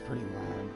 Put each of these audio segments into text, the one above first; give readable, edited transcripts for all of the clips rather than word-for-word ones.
pretty loud.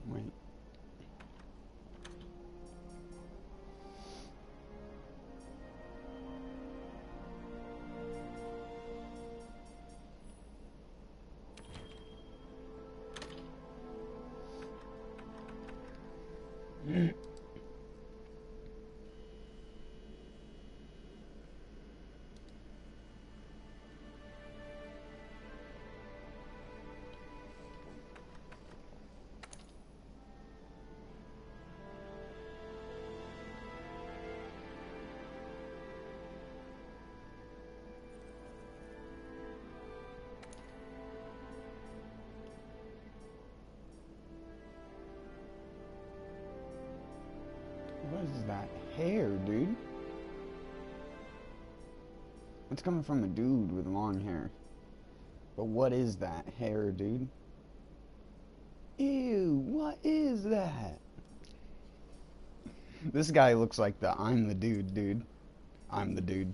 Wait. What is that hair, dude? It's coming from a dude with long hair. But what is that hair, dude? Ew, what is that? This guy looks like the I'm the dude, dude. I'm the dude.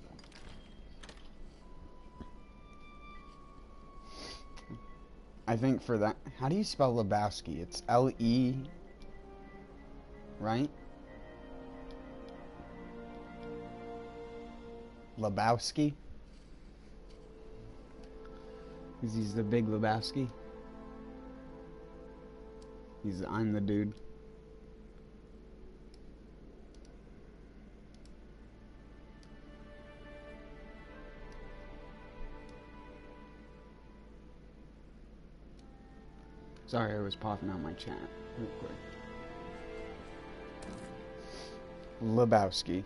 I think for that, how do you spell Lebowski? It's L-E, right? Lebowski? Because he's the big Lebowski. I'm the dude. Sorry, I was popping out my chat real quick. Lebowski.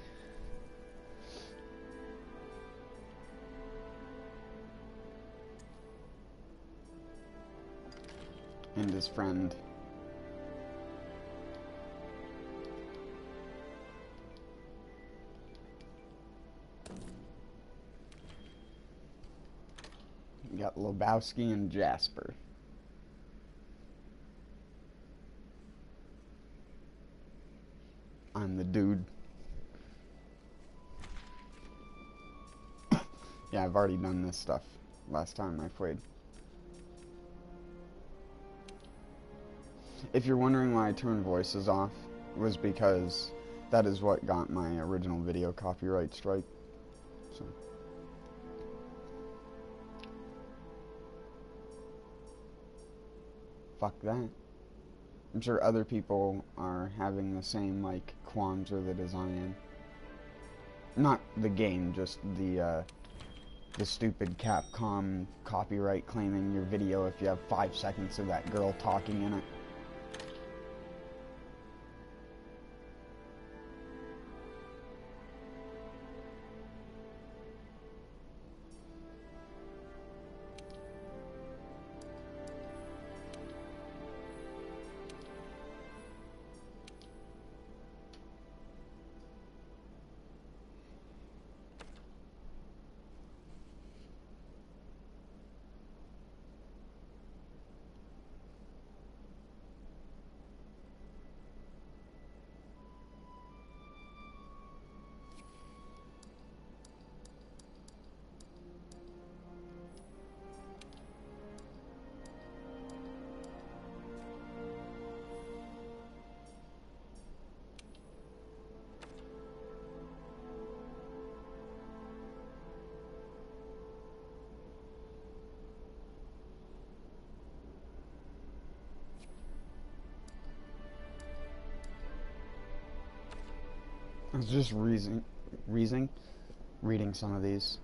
And his friend. We got Lebowski and Jasper. I'm the dude. Yeah, I've already done this stuff last time I played. If you're wondering why I turned voices off, it was because that is what got my original video copyright strike. So. Fuck that. I'm sure other people are having the same, like, qualms with it as I am. Not the game, just the stupid Capcom copyright claiming your video if you have 5 seconds of that girl talking in it. I was just reading some of these.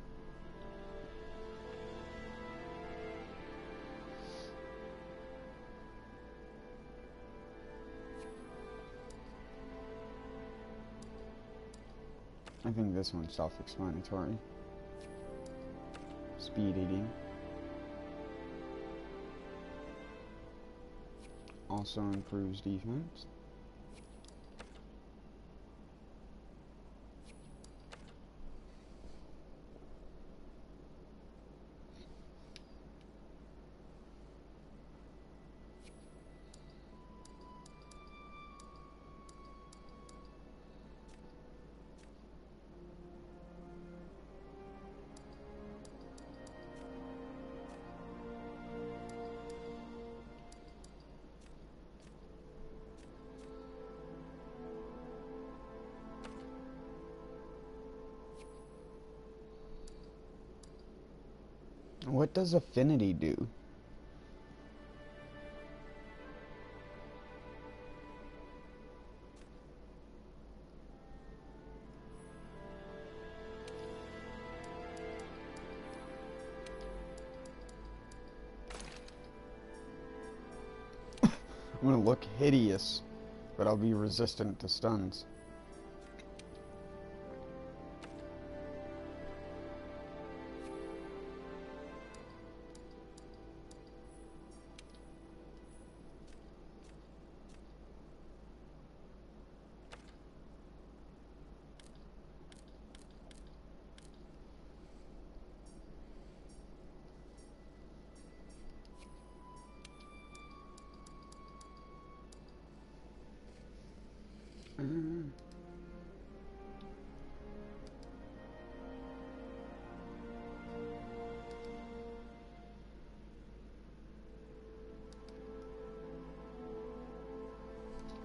I think this one's self-explanatory. Speed eating. also improves defense. What does affinity do? I'm gonna look hideous, but I'll be resistant to stuns.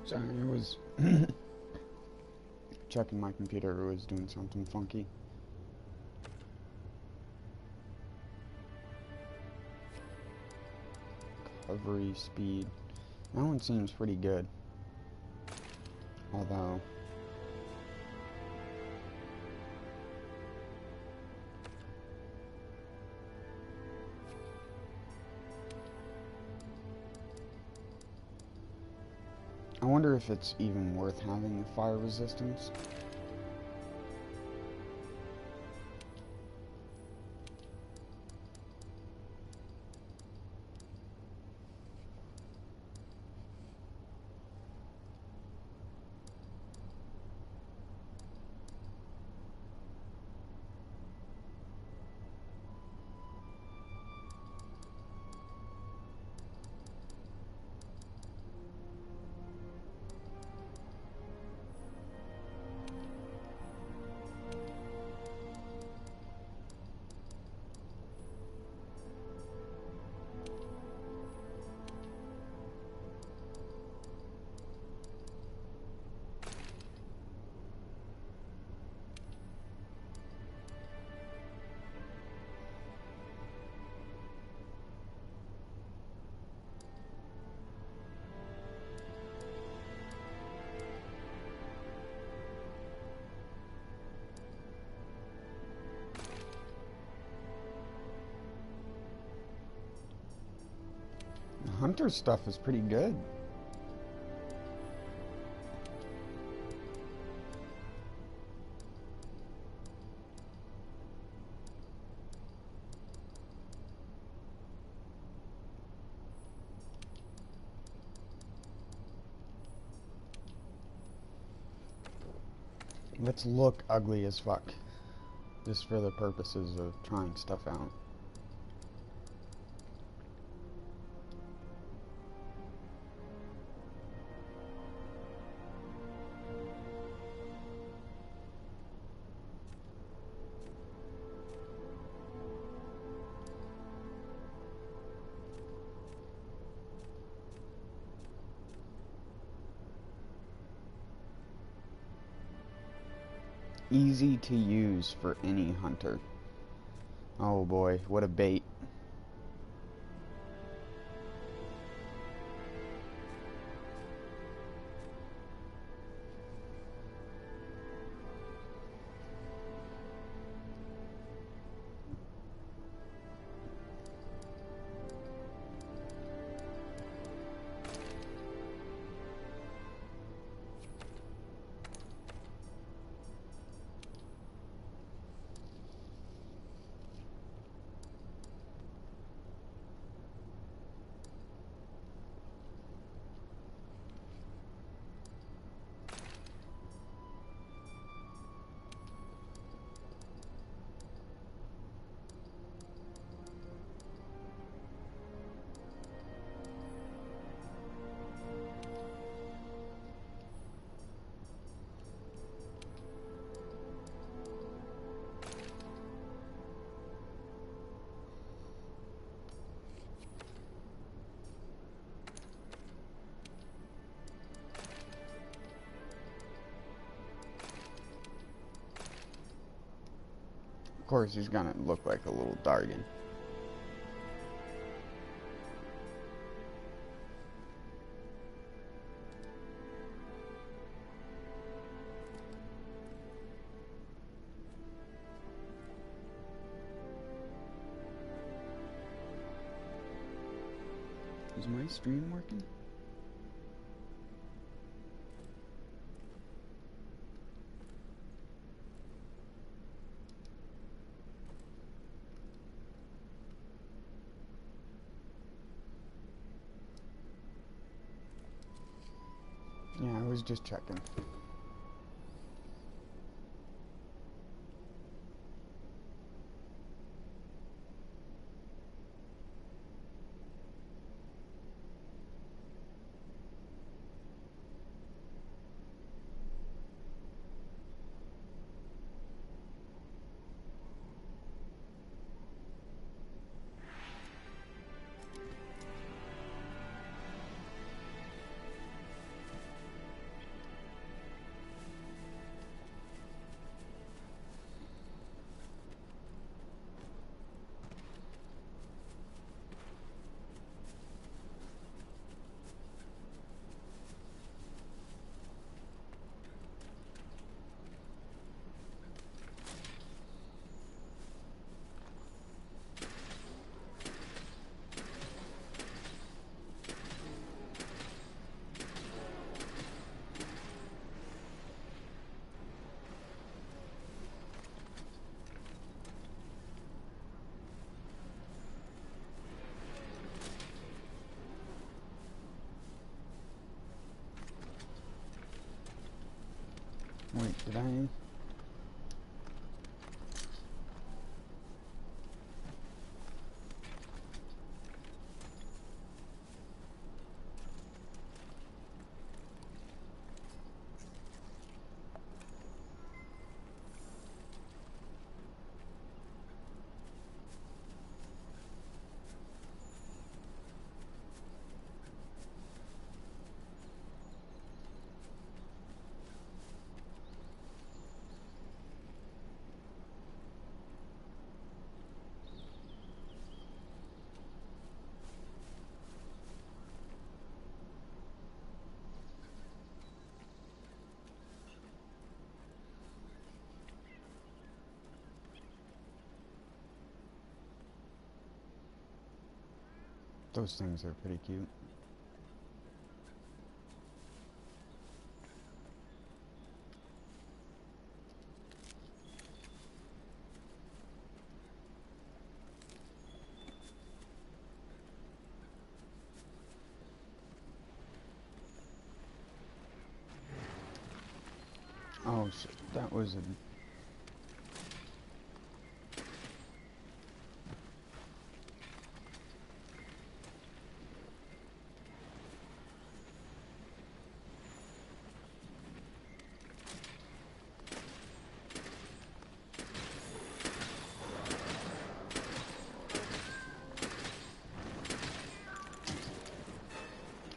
Sorry, it was checking my computer. It was doing something funky. Recovery speed. That one seems pretty good. Although I wonder if it's even worth having the fire resistance. The hunter stuff is pretty good. Let's look ugly as fuck, just for the purposes of trying stuff out. Easy to use for any hunter. Oh boy, what a bait. course, he's gonna look like a little Dargan. Is my stream working? Yeah, I was just checking. Wait, did I? Those things are pretty cute. Oh, shit, that was a...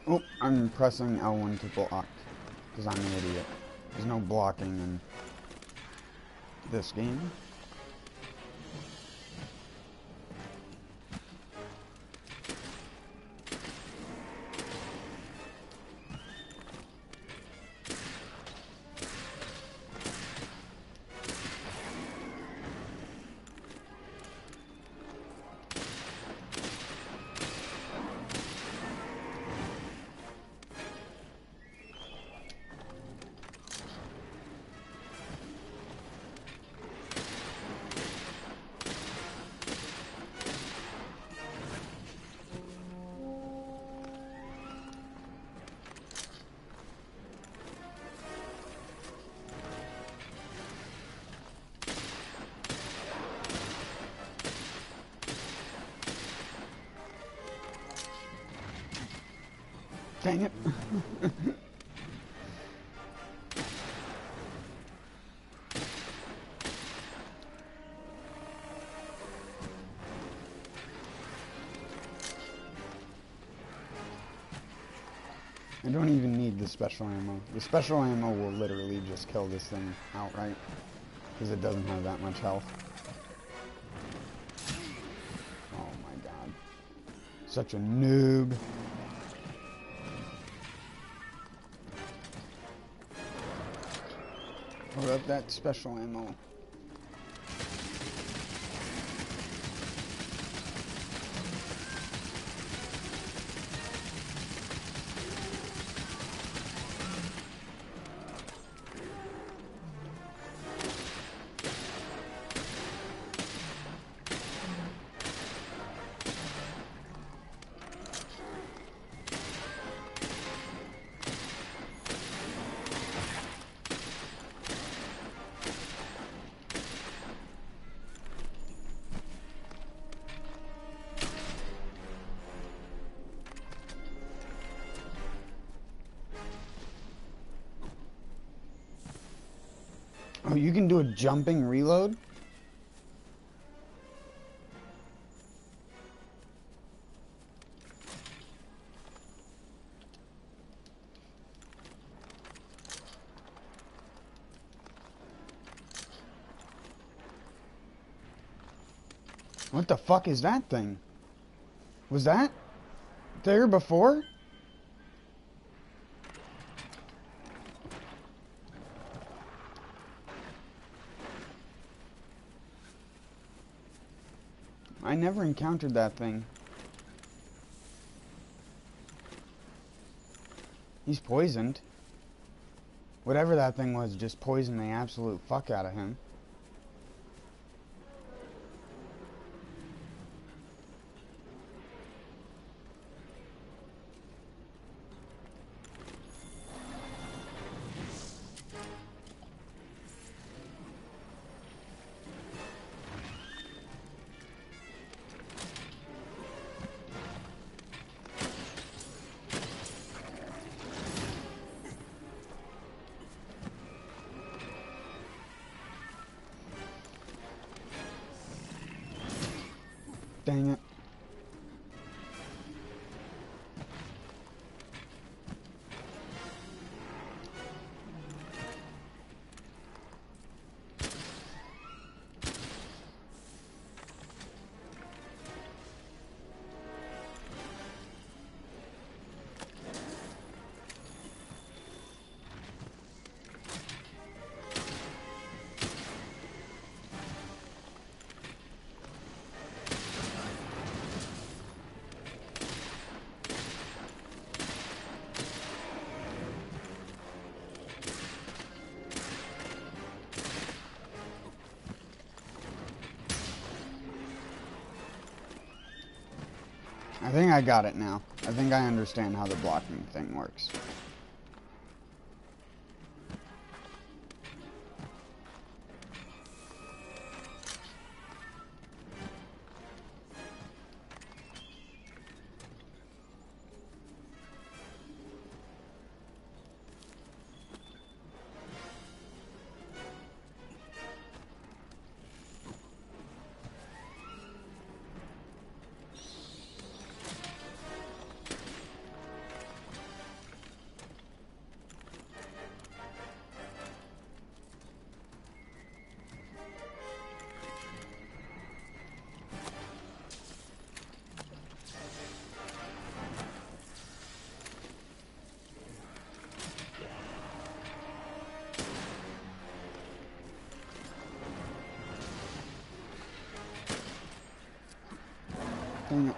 Oh, I'm pressing L1 to block, because I'm an idiot. There's no blocking in this game. Dang it. I don't even need the special ammo. The special ammo will literally just kill this thing outright, because it doesn't have that much health. Such a noob. Load up that special ammo. Oh, you can do a jumping reload? What the fuck is that thing? Was that there before? I never encountered that thing. He's poisoned. Whatever that thing was just poisoned the absolute fuck out of him. Dang it. I think I got it now. I think I understand how the blocking thing works. Dang it.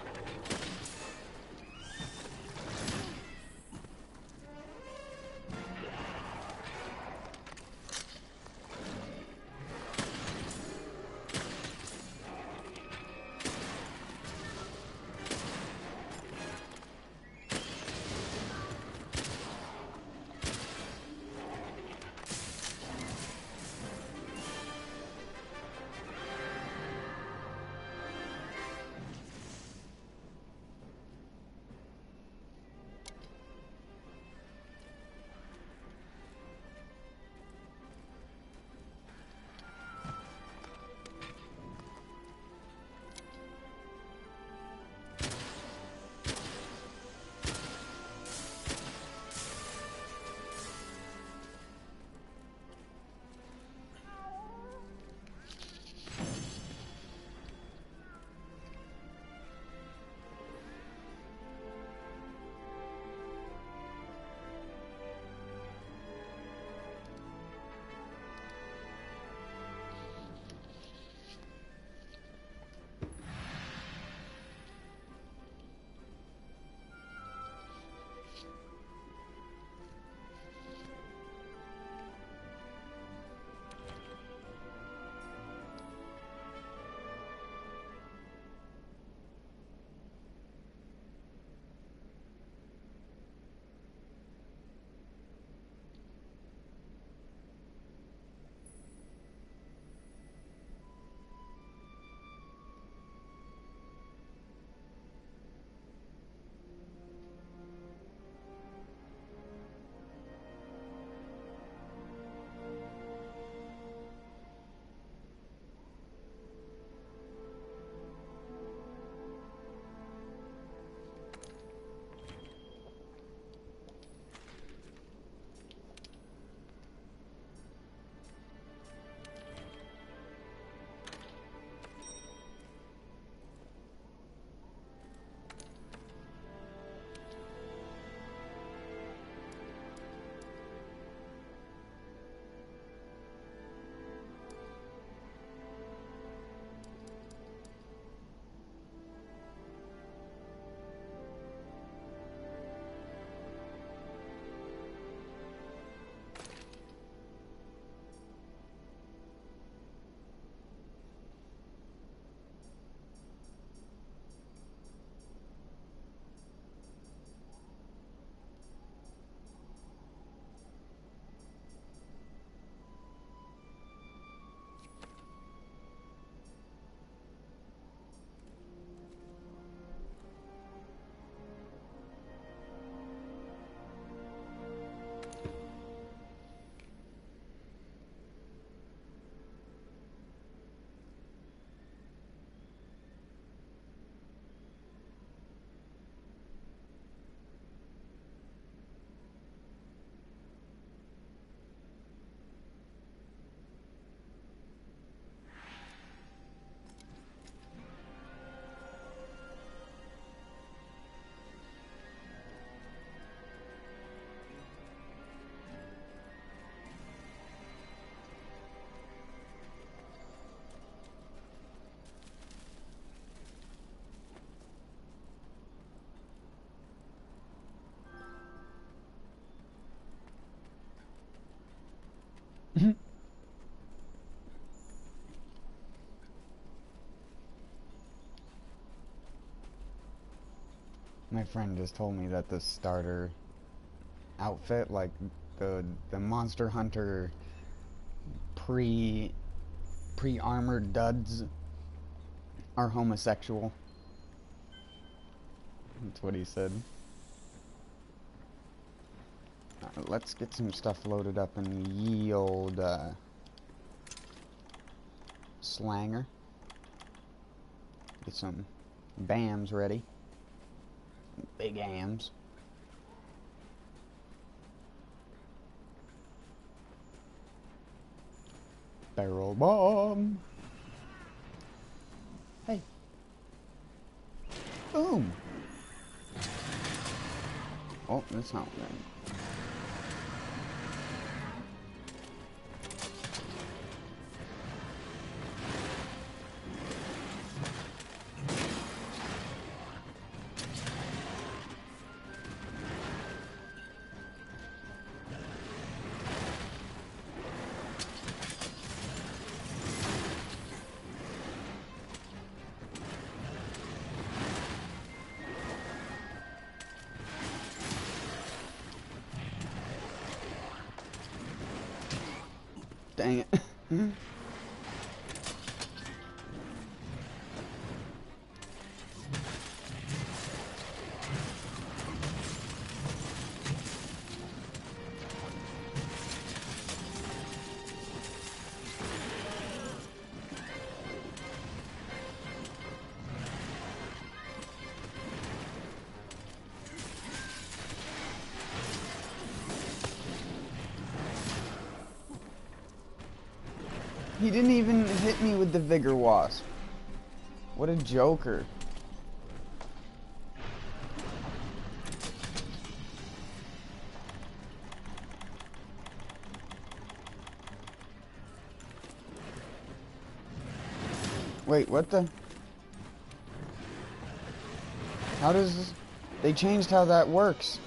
My friend just told me that the starter outfit, like the Monster Hunter pre-armored duds, are homosexual. That's what he said. Let's get some stuff loaded up in the ye old slanger. Get some BAMs ready. Big AMs. Barrel bomb. Hey. Boom. Oh, that's not right. Dang it. He didn't even hit me with the Vigor Wasp. What a joker. Wait, what the? How does this? They changed how that works.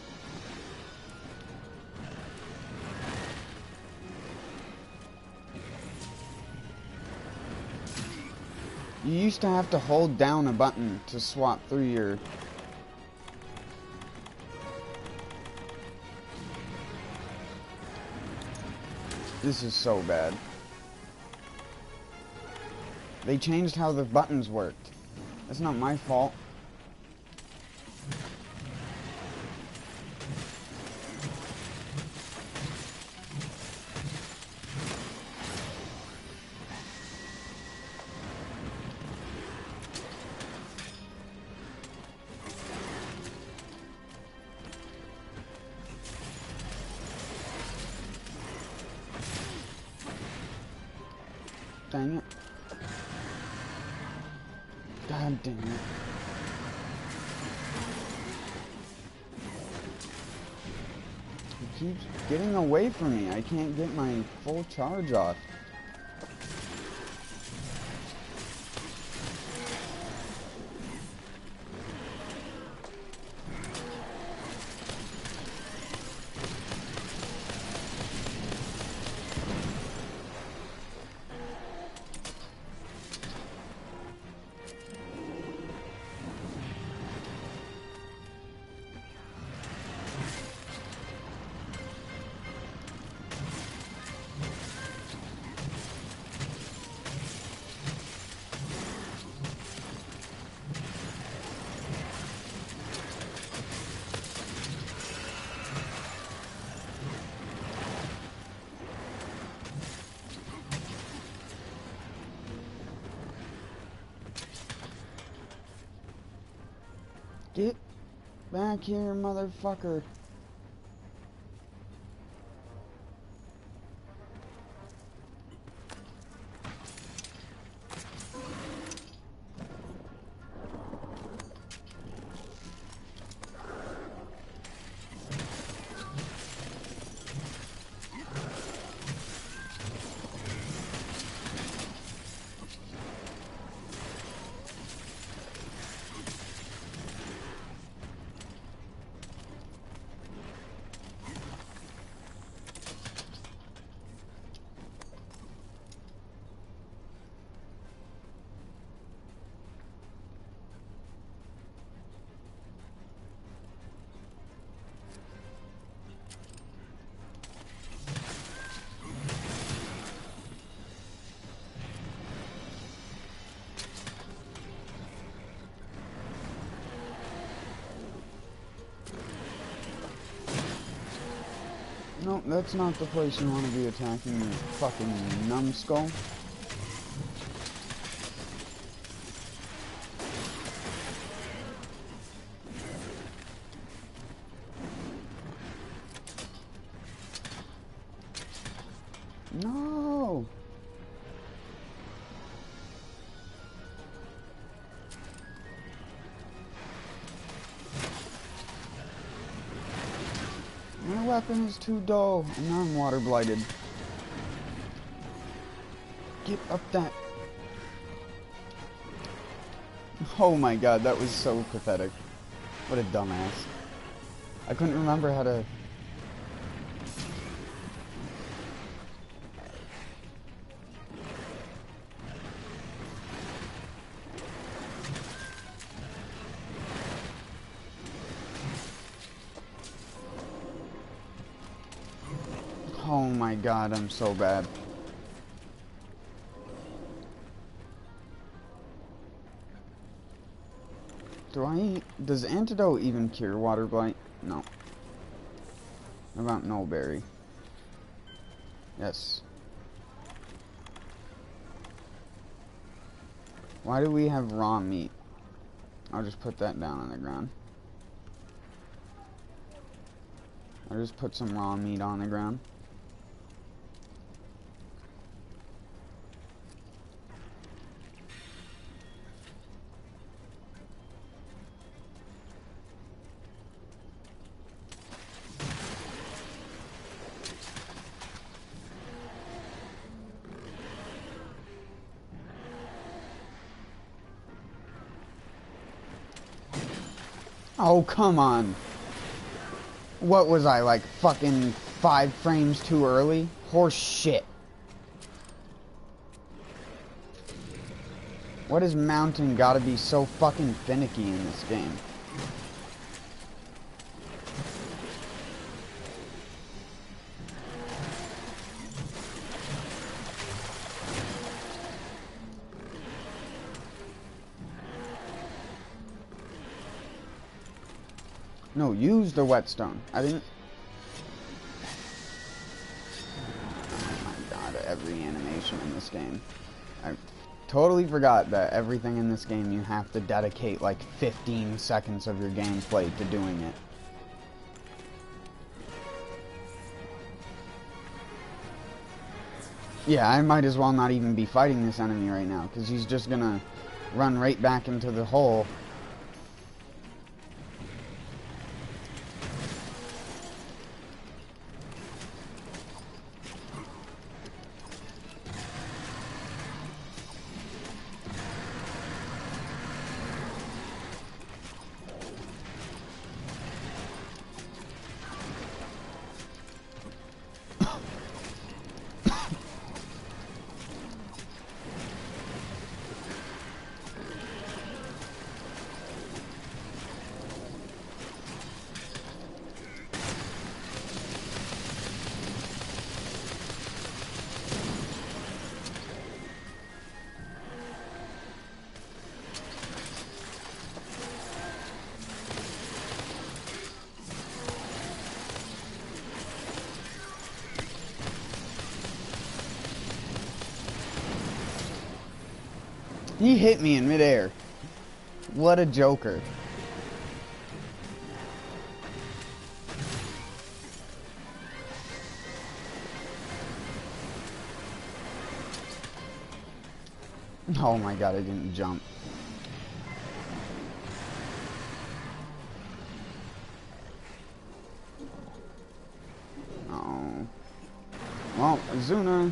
You used to have to hold down a button to swap through your... This is so bad. They changed how the buttons worked. That's not my fault. Dang it. God dang it. He keeps getting away from me. I can't get my full charge off. Get back here, motherfucker. No, that's not the place you want to be attacking, you fucking numbskull. No! My weapon is too dull, and now I'm water blighted. Get up that... Oh my god, that was so pathetic. What a dumbass. I couldn't remember how to... Oh my god, I'm so bad. Does antidote even cure water blight? No. How about Nullberry? Yes. Why do we have raw meat? I'll just put that down on the ground. I'll just put some raw meat on the ground. Oh, come on. What was I, like, fucking 5 frames too early? Horse shit. What is mountain gotta be so fucking finicky in this game? No, use the whetstone. I didn't... Oh my god, every animation in this game. I totally forgot that everything in this game you have to dedicate like 15 seconds of your gameplay to doing it. Yeah, I might as well not even be fighting this enemy right now, because he's just gonna run right back into the hole. He hit me in midair. What a joker. Oh my god, I didn't jump. Oh. Well, Azuna.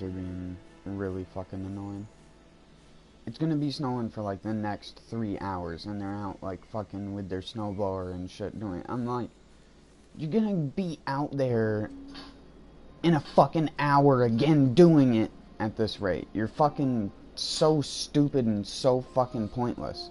are being really fucking annoying. It's gonna be snowing for like the next 3 hours, and they're out like fucking with their snowblower and shit doing it. I'm like, you're gonna be out there in a fucking hour again doing it at this rate. You're fucking so stupid and so fucking pointless.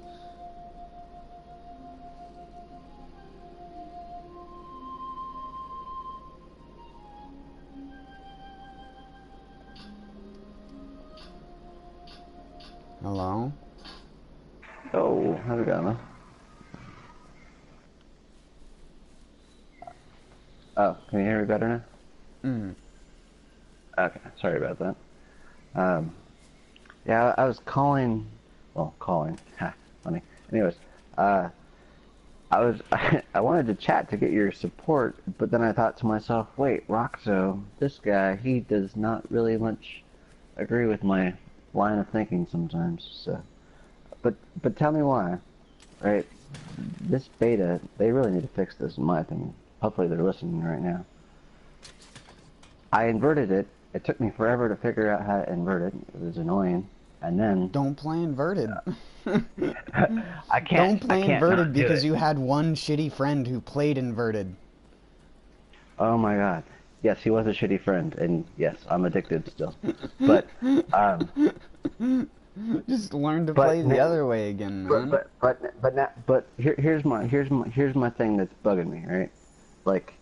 Hello? Oh, how's it going, man? Oh, can you hear me better now? Okay, sorry about that. Yeah, I was calling, ha, funny. Anyways, I wanted to chat to get your support, but then I thought to myself, wait, Roxo, this guy, he does not really much agree with my line of thinking sometimes, so, but tell me why, right? This beta, they really need to fix this, in my opinion. Hopefully they're listening right now. I inverted it. It took me forever to figure out how to invert it. It was annoying. And then... Don't play inverted. I can't. Don't play inverted because you had one shitty friend who played inverted. Oh my god. Yes, he was a shitty friend, and yes, I'm addicted still. But, just learn to play the other way again, man. But here's my thing that's bugging me, right? Like,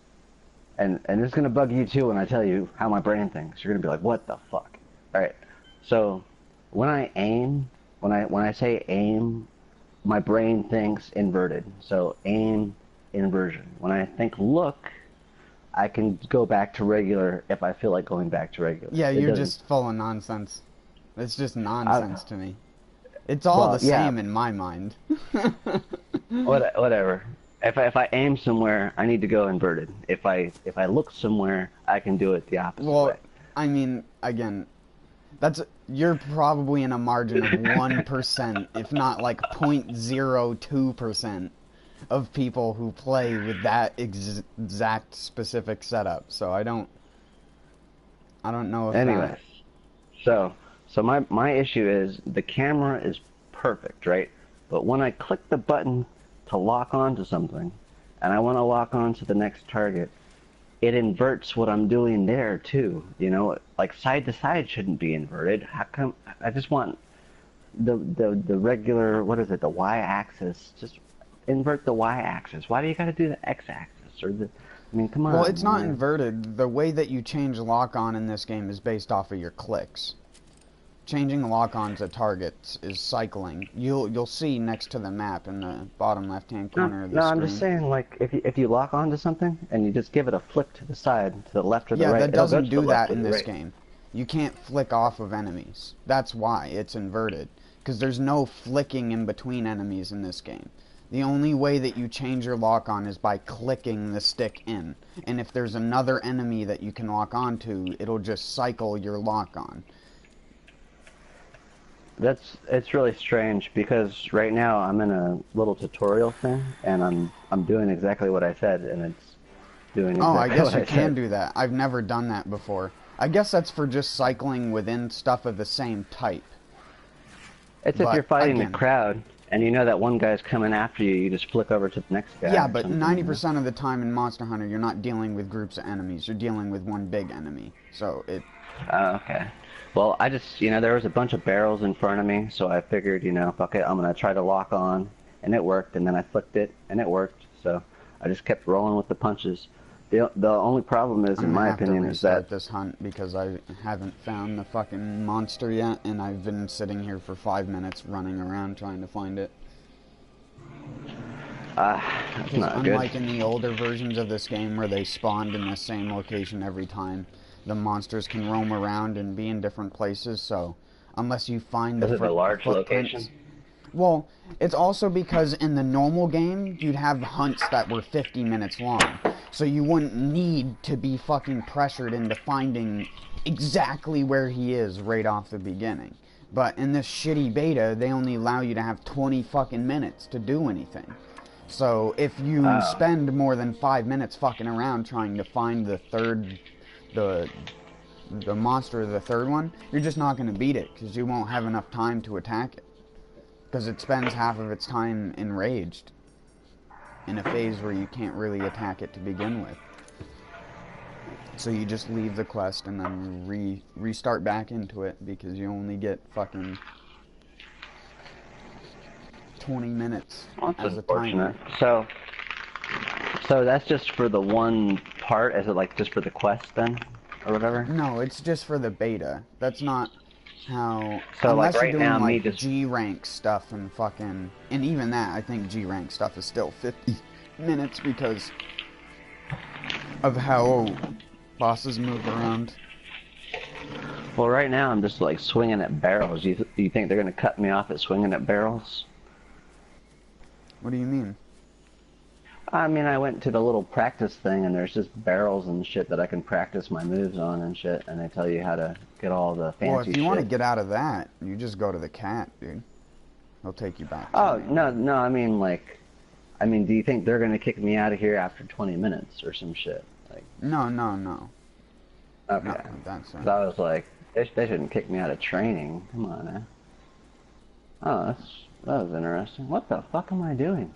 and it's gonna bug you too when I tell you how my brain thinks. You're gonna be like, what the fuck? All right. So when I aim, when I say aim, my brain thinks inverted. So aim, inversion. When I think look, I can go back to regular if I feel like going back to regular. Yeah, you're just full of nonsense. It's just nonsense to me. It's all the same in my mind. Whatever. If I aim somewhere, I need to go inverted. If I look somewhere, I can do it the opposite way. I mean, again, you're probably in a margin of 1%, if not like 0.02% of people who play with that exact specific setup. So I don't know if Anyways, so my issue is the camera is perfect, right? But when I click the button to lock onto something, and I want to lock onto the next target, it inverts what I'm doing there too. You know, like side to side shouldn't be inverted. How come? I just want the regular, what is it, the y-axis? Just invert the y-axis. Why do you got to do the x-axis or the? I mean, come on. Well, it's not inverted. The way that you change lock-on in this game is based off of your clicks. Changing lock-on to targets is cycling. You'll see next to the map in the bottom left-hand corner of the screen. No, I'm just saying, like, if you lock onto something and you just give it a flick to the side, to the left or the right. Yeah, that doesn't do that in this game. You can't flick off of enemies. That's why it's inverted. Because there's no flicking in between enemies in this game. The only way that you change your lock-on is by clicking the stick in. And if there's another enemy that you can lock onto, it'll just cycle your lock-on. It's really strange because right now I'm in a little tutorial thing and I'm doing exactly what I said and it's doing exactly I guess what you I can said. do that. I've never done that before. I guess that's for just cycling within stuff of the same type. It's if you're fighting a crowd and you know that one guy's coming after you, you just flick over to the next guy. Yeah, but 90% of the time in Monster Hunter, you're not dealing with groups of enemies. You're dealing with one big enemy. So it... Oh, okay. Well, I just, there was a bunch of barrels in front of me, so I figured, fuck it, I'm going to try to lock on, and it worked, and then I flicked it, and it worked, so I just kept rolling with the punches. The only problem is, in my opinion, is that... I'm going to have to restart this hunt because I haven't found the fucking monster yet, and I've been sitting here for 5 minutes running around trying to find it. That's not good. Unlike in the older versions of this game where they spawned in the same location every time, the monsters can roam around and be in different places, so unless you find the large location? Well, it's also because in the normal game, you'd have hunts that were 50 minutes long, so you wouldn't need to be fucking pressured into finding exactly where he is right off the beginning. But in this shitty beta, they only allow you to have 20 fucking minutes to do anything. So if you spend more than 5 minutes fucking around trying to find the the monster, the third one, you're just not going to beat it because you won't have enough time to attack it. Because it spends half of its time enraged in a phase where you can't really attack it to begin with. So you just leave the quest and then restart back into it because you only get fucking 20 minutes as a timer. So that's just for the one part? Is it like just for the quest then? Or whatever? No, it's just for the beta. That's not how... So unless like right you're doing now, like G-rank stuff and fucking... And even that, I think G-rank stuff is still 50 minutes because of how bosses move around. Well, right now I'm just like swinging at barrels. Do you think they're gonna cut me off at swinging at barrels? What do you mean? I mean, I went to the little practice thing, and there's just barrels and shit that I can practice my moves on and shit, and they tell you how to get all the fancy shit. Well, if you want to get out of that, you just go to the cat, dude. He'll take you back. Oh, no, I mean, like... I mean, do you think they're gonna kick me out of here after 20 minutes or some shit? Like... No. Okay. Not like that, so. 'Cause I was like, they shouldn't kick me out of training. Come on, man. Oh, that was interesting. What the fuck am I doing?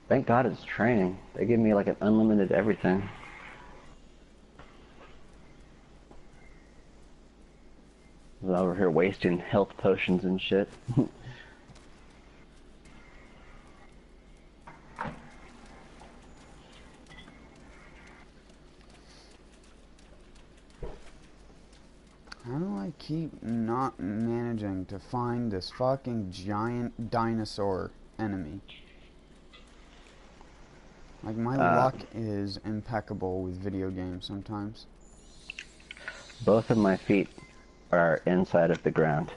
Thank God it's training. They give me like an unlimited everything. I was over here wasting health potions and shit. How do I keep not managing to find this fucking giant dinosaur enemy? Like, my luck is impeccable with video games sometimes. Both of my feet are inside of the ground.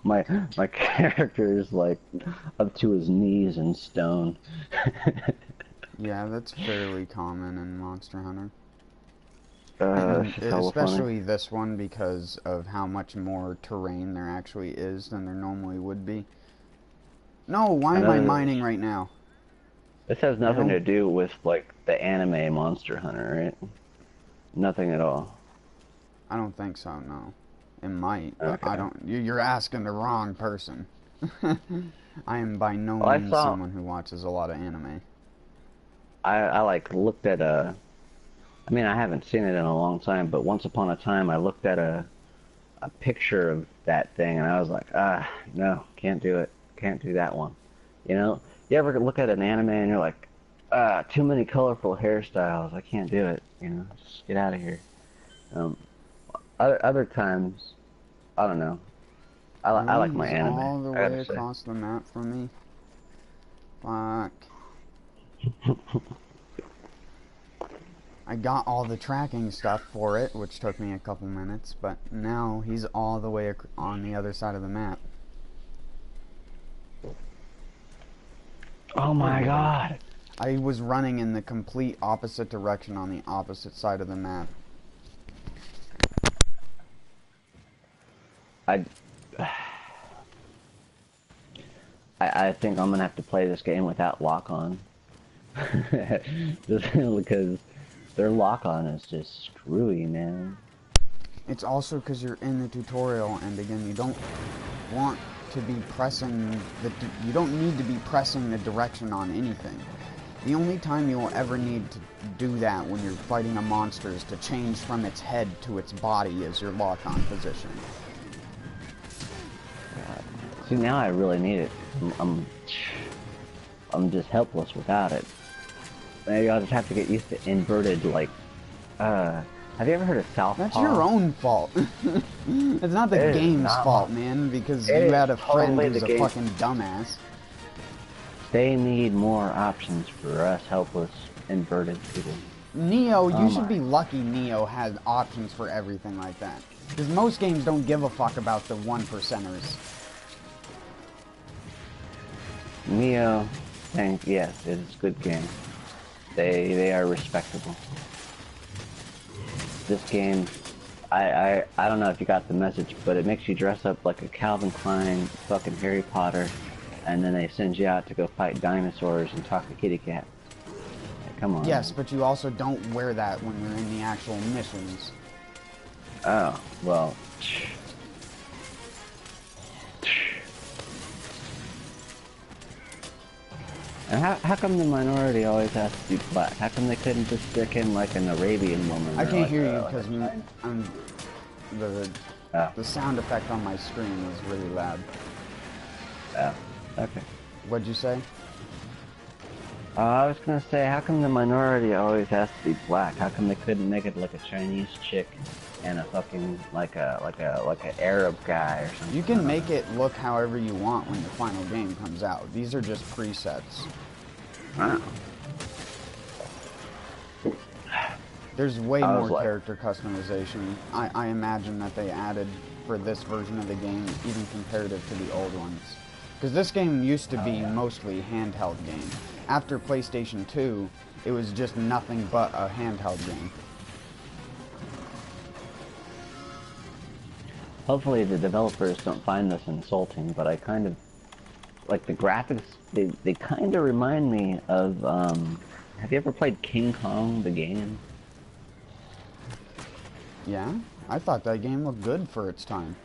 my character is like up to his knees in stone. Yeah, that's fairly common in Monster Hunter. Especially this one because of how much more terrain there actually is than there normally would be. No, why am I mining right now? This has nothing to do with like the anime Monster Hunter, right? Nothing at all. I don't think so, no. It might, but Okay. I don't... You're asking the wrong person. I am by no means someone who watches a lot of anime. I like looked at a... I mean, I haven't seen it in a long time, but once upon a time I looked at a picture of that thing and I was like, no, can't do it. Can't do that one. You know? You ever look at an anime and you're like, too many colorful hairstyles. I can't do it. You know? Just get out of here. Other times, I don't know. I like my anime. All the way across the map from me. Fuck. I got all the tracking stuff for it, which took me a couple minutes, but now he's all the way on the other side of the map. Oh my god! I was running in the complete opposite direction on the opposite side of the map. I think I'm gonna have to play this game without lock-on. Just because their lock-on is just screwy, man. It's also because you're in the tutorial, and again, you don't want to be pressing you don't need to be pressing the direction on anything. The only time you will ever need to do that when you're fighting a monster is to change from its head to its body as your lock-on position. See, now I really need it. I'm just helpless without it. Maybe I'll just have to get used to inverted, like, have you ever heard of Southpaw? That's your own fault. It's not the game's fault, man, because you had a friend who's a fucking dumbass. They need more options for us helpless, inverted people. Neo, you should be lucky Neo has options for everything like that. Because most games don't give a fuck about the 1%ers. Neo, yes, it's a good game. They are respectable. This game, I don't know if you got the message, but it makes you dress up like a Calvin Klein fucking Harry Potter, and then they send you out to go fight dinosaurs and talk to kitty cat. Like, come on. Yes, but you also don't wear that when you're in the actual missions. Oh, well. And how come the minority always has to be black? How come they couldn't just stick in like an Arabian woman? I or can't like hear a- you like because the sound effect on my screen is really loud. Oh, okay. What'd you say? I was gonna say, how come the minority always has to be black? How come they couldn't make it like a Chinese chick and a fucking like a Arab guy or something? You can make it look however you want when the final game comes out. These are just presets. Wow. There's way I more was like- character customization. I imagine that they added for this version of the game, even comparative to the old ones. Because this game used to be mostly handheld game. After PlayStation 2, it was just nothing but a handheld game. Hopefully the developers don't find this insulting, but I kind of like the graphics. They kind of remind me of. Have you ever played King Kong the game? Yeah? I thought that game looked good for its time.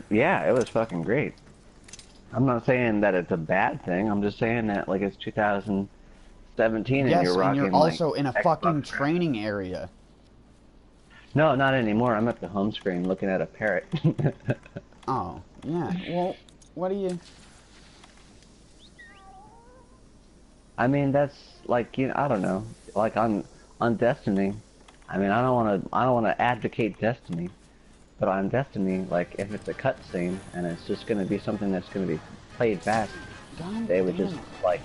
Yeah, it was fucking great. I'm not saying that it's a bad thing. I'm just saying that like it's 2017 Yes, and you're rocking and you're also like, in a Xbox fucking graphics. training area. No, not anymore. I'm at the home screen looking at a parrot. Oh, yeah. Well, what do you... I mean, that's like, you know, I don't know. Like on Destiny. I mean, I don't want to advocate Destiny, but on Destiny, like if it's a cutscene and it's just going to be something that's going to be played fast, they would just like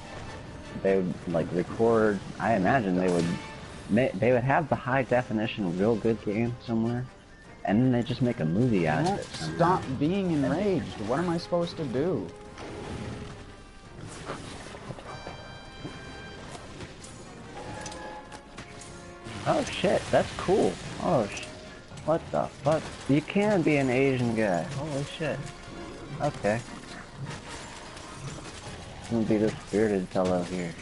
record. I imagine they would have the high definition real good game somewhere, and then they just make a movie out of it. Stop being enraged. What am I supposed to do? Oh shit, that's cool. Oh what the fuck? You can be an Asian guy. Holy shit. Okay. I'm gonna be this bearded fellow here.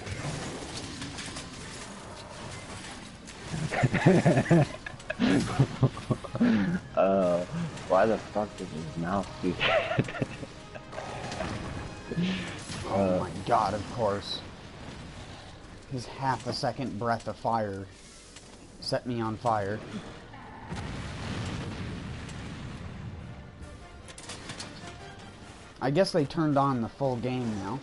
Why the fuck does his mouth do that? Oh my god, of course. His half a second breath of fire set me on fire. I guess they turned on the full game now.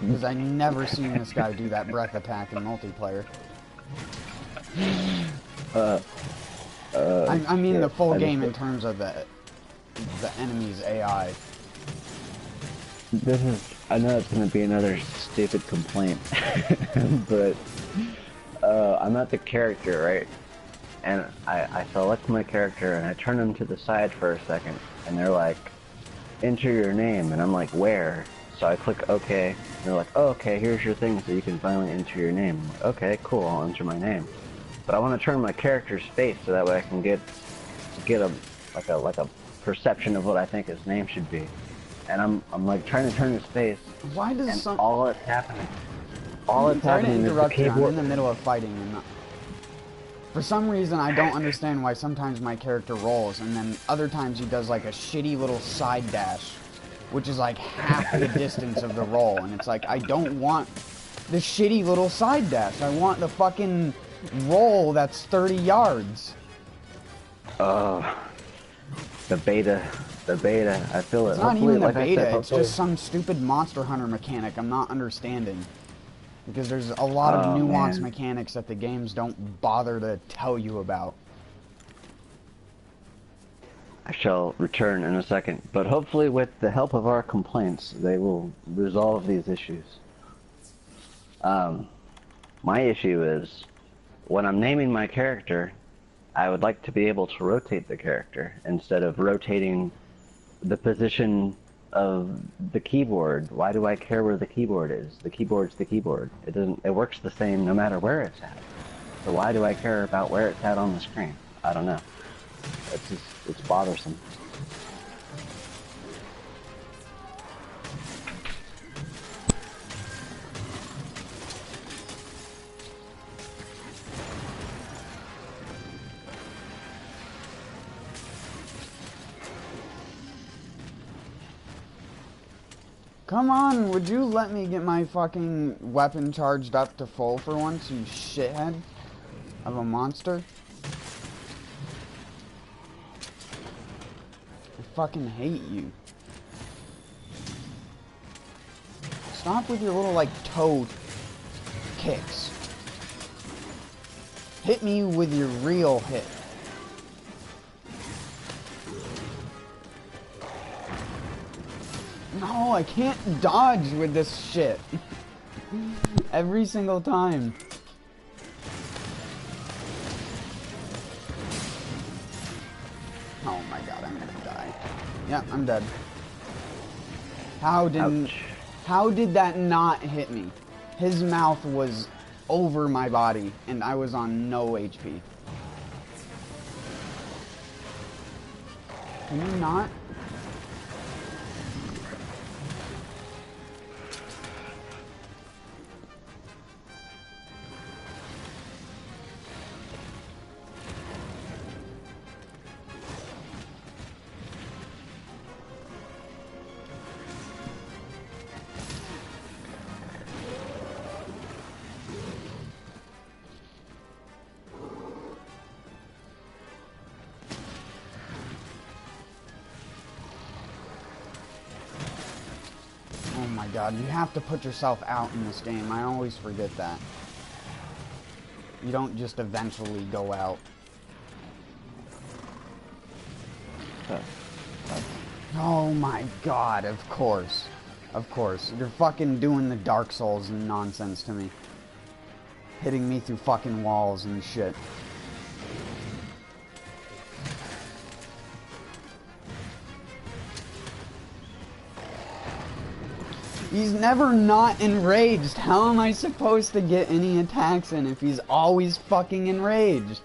Because I never seen this guy do that breath attack in multiplayer. I mean the full game in terms of the enemy's AI. This is, I know it's gonna be another stupid complaint, but I'm at the character, right? And I select my character and I turn them to the side for a second, and they're like, enter your name, and I'm like, where? So I click OK, and they're like, oh, okay, here's your thing so you can finally enter your name. I'm like, okay, cool, I'll enter my name. But I want to turn my character's face so that way I can get a like a perception of what I think his name should be. And I'm like trying to turn his face. Why does and some... all that's happening is the you. I'm keyboard. in the middle of fighting and for some reason I don't understand why sometimes my character rolls and then other times he does like a shitty little side dash, which is like half the distance of the roll, and it's like I don't want the shitty little side dash. I want the fucking roll that's 30 yards. The beta. I feel it. It's not even the like I beta, said, it's just some stupid Monster Hunter mechanic I'm not understanding. Because there's a lot of nuanced mechanics that the games don't bother to tell you about. I shall return in a second, but hopefully with the help of our complaints, they will resolve these issues. My issue is, when I'm naming my character, I would like to be able to rotate the character instead of rotating the position of the keyboard. Why do I care where the keyboard is? The keyboard's the keyboard. It works the same no matter where it's at. So why do I care about where it's at on the screen? I don't know. It's bothersome. Come on, would you let me get my fucking weapon charged up to full for once, you shithead of a monster? I fucking hate you. Stop with your little, like, toe kicks. Hit me with your real hit. No, I can't dodge with this shit. Every single time. Oh my god, I'm gonna die. Yeah, I'm dead. How did that not hit me? His mouth was over my body, and I was on no HP. Can you not? Oh my god, you have to put yourself out in this game. I always forget that. You don't just eventually go out. Oh my god, of course. Of course. You're fucking doing the Dark Souls nonsense to me. Hitting me through fucking walls and shit. He's never not enraged. How am I supposed to get any attacks in if he's always fucking enraged?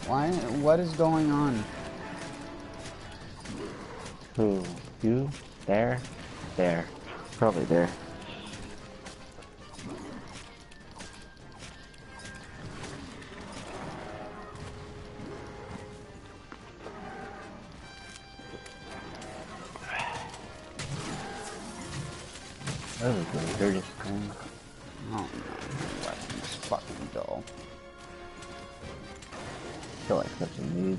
Why? What is going on? Who? You? There? There. Probably there. That was the dirtiest thing. Oh no, my weapon's fucking dull. I feel like such a noob.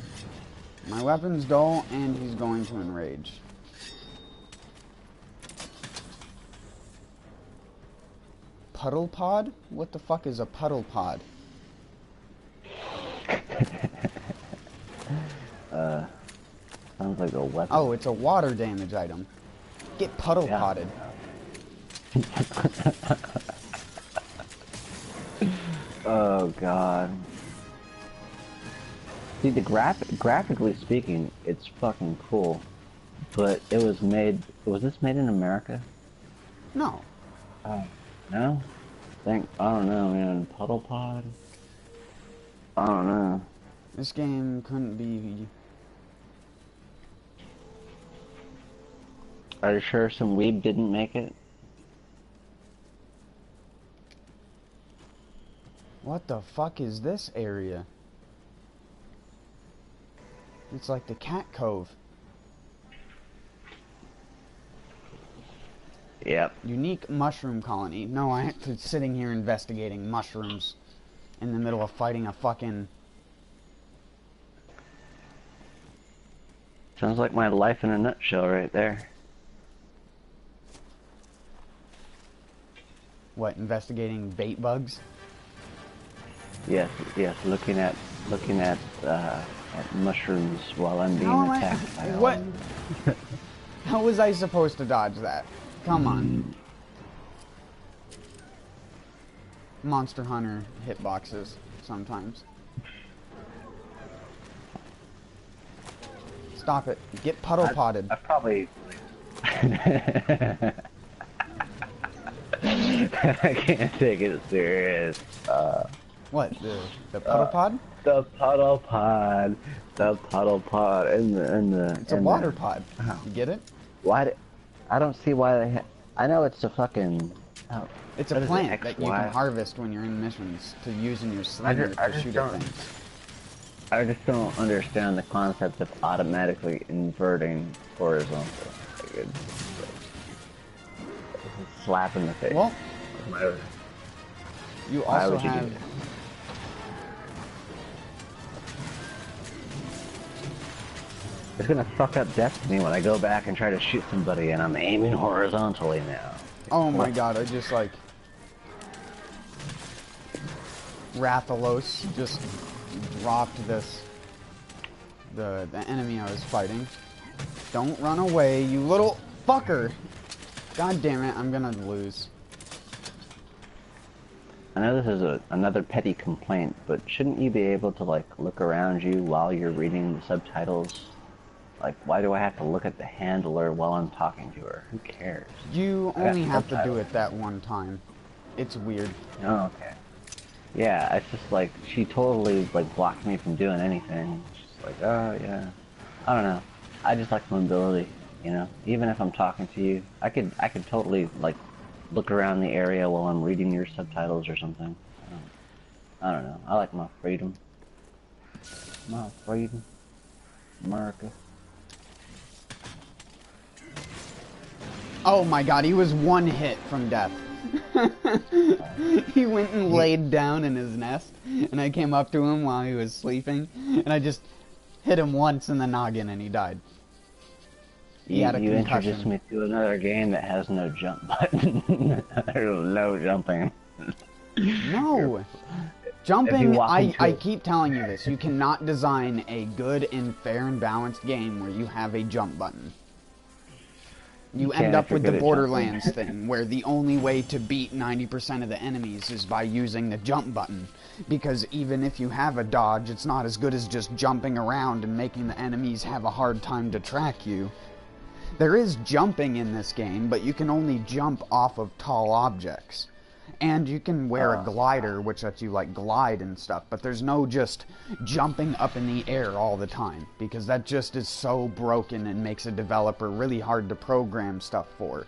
My weapon's dull, and he's going to enrage. Puddle pod? What the fuck is a puddle pod? Sounds like a weapon. Oh, it's a water damage item. Get puddle potted. Oh god. See, graphically speaking, it's fucking cool, but it was this made in America? No. Oh, no? I don't know, man. Puddle pod? I don't know. This game couldn't be... Are you sure some weeb didn't make it? What the fuck is this area? It's like the Cat Cove. Yep. Unique mushroom colony. No, I'm sitting here investigating mushrooms in the middle of fighting a fucking... Sounds like my life in a nutshell right there. What, investigating bait bugs? Yes, looking at mushrooms while I'm being attacked by what? How was I supposed to dodge that? Come on. Monster Hunter hitboxes sometimes. Stop it. Get puddle potted. I probably... I can't take it serious. What, the puddle pod? The puddle pod. The puddle pod. It's a water pod. You get it? I don't see why they I know it's a fucking... Oh, it's a plant that you can harvest when you're in missions to use in your slinger to shoot at things. I just don't understand the concept of automatically inverting horizontal. Like it's a slap in the face. Well, you also have... It's gonna fuck up Destiny when I go back and try to shoot somebody and I'm aiming horizontally now. Oh my god, I just like... Rathalos just dropped this... The enemy I was fighting. Don't run away, you little fucker! God damn it, I'm gonna lose. I know this is another petty complaint, but shouldn't you be able to like look around you while you're reading the subtitles? Like, why do I have to look at the handler while I'm talking to her? Who cares? You only have to do it that one time. It's weird. Oh, okay. Yeah, it's just like, she totally like blocked me from doing anything. She's like, oh yeah. I don't know. I just like mobility, you know? Even if I'm talking to you, I could totally like look around the area while I'm reading your subtitles or something. I don't know. I like my freedom. My freedom. America. Oh my god, he was one hit from death. He went and laid down in his nest, and I came up to him while he was sleeping, and I just hit him once in the noggin and he died. He had a concussion. Introduced me to another game that has no jump button. There's no jumping. No! Jumping, I keep telling you this, you cannot design a good and fair and balanced game where you have a jump button. You end up with the Borderlands thing, where the only way to beat 90% of the enemies is by using the jump button. Because even if you have a dodge, it's not as good as just jumping around and making the enemies have a hard time to track you. There is jumping in this game, but you can only jump off of tall objects. And you can wear a glider, which lets you like glide and stuff, but there's no just jumping up in the air all the time, because that just is so broken and makes a developer really hard to program stuff for.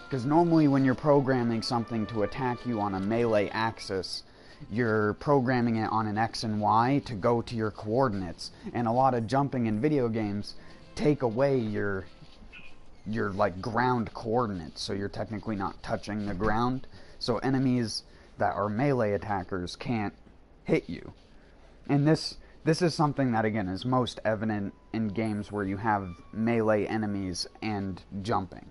Because normally when you're programming something to attack you on a melee axis, you're programming it on an X and Y to go to your coordinates, and a lot of jumping in video games take away your like ground coordinates, so you're technically not touching the ground. So enemies that are melee attackers can't hit you. And this is something that, again, is most evident in games where you have melee enemies and jumping.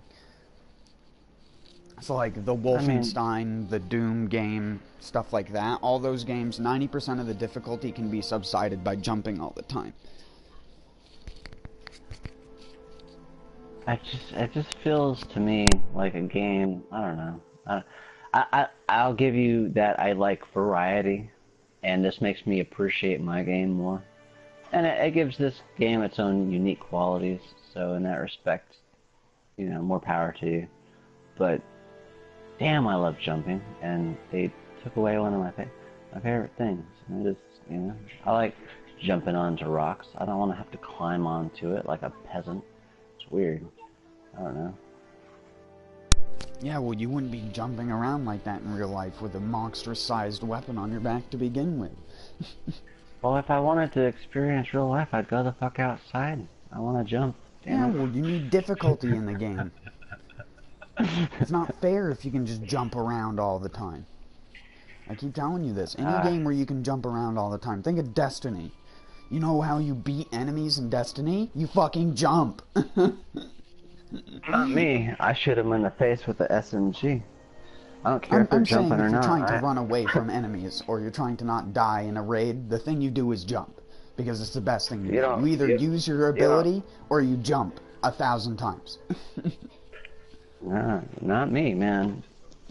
So like the Wolfenstein, the Doom game, stuff like that, all those games, 90% of the difficulty can be subsided by jumping all the time. It just feels to me like a game, I don't know. I'll give you that I like variety, and this makes me appreciate my game more. And it gives this game its own unique qualities, so in that respect, you know, more power to you. But, damn, I love jumping, and they took away one of my favorite things. And it just, you know, I like jumping onto rocks. I don't want to have to climb onto it like a peasant. It's weird. I don't know. Yeah, well, you wouldn't be jumping around like that in real life with a monstrous-sized weapon on your back to begin with. Well, if I wanted to experience real life, I'd go the fuck outside. I want to jump. Damn. Yeah, well, you need difficulty in the game. It's not fair if you can just jump around all the time. I keep telling you this. Any game where you can jump around all the time. Think of Destiny. You know how you beat enemies in Destiny? You fucking jump. Not me. I shoot him in the face with the SMG. I don't care if they're jumping or not. I'm saying if you're trying to run away from enemies, or you're trying to not die in a raid, the thing you do is jump. Because it's the best thing to do. You either use your ability, or you jump 1,000 times. Nah, not me, man.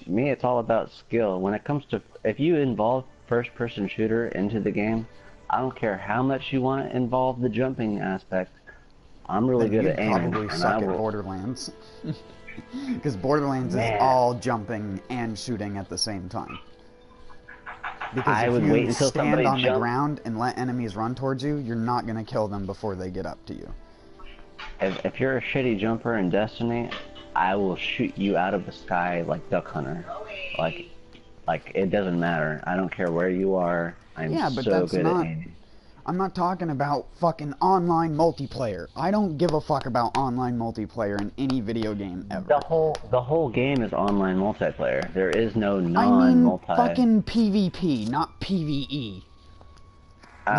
Me, it's all about skill. When it comes to... If you involve first-person shooter into the game, I don't care how much you want to involve the jumping aspect. I'm really good at aiming. Probably suck at Borderlands. Because Borderlands is all jumping and shooting at the same time. Because I if would you wait until stand somebody on the jumped. ground and let enemies run towards you, you're not going to kill them before they get up to you. If you're a shitty jumper in Destiny, I will shoot you out of the sky like Duck Hunter. Like it doesn't matter. I don't care where you are. I'm Yeah, but so that's good at not... aiming. I'm not talking about fucking online multiplayer. I don't give a fuck about online multiplayer in any video game ever. The whole game is online multiplayer. There is no I mean non-multi. fucking PvP, not PvE.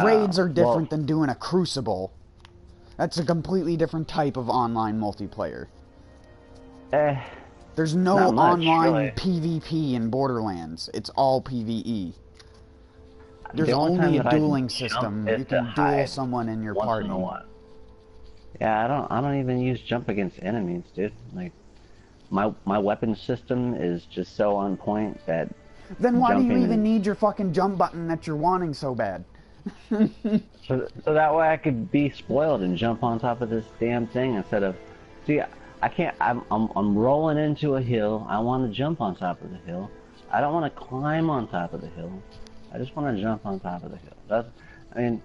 Raids are Well, different than doing a Crucible. That's a completely different type of online multiplayer. There's no not much, online really. PvP in Borderlands. It's all PvE. There's The only time only a that I dueling jump system. is You to can duel hide someone in your once party. in a while. Yeah, I don't even use jump against enemies, dude. Like my weapon system is just so on point that Then why do you jumping even is- need your fucking jump button that you're wanting so bad? so that way I could be spoiled and jump on top of this damn thing instead of see I can't I'm rolling into a hill. I want to jump on top of the hill. I don't want to climb on top of the hill. I just want to jump on top of the hill.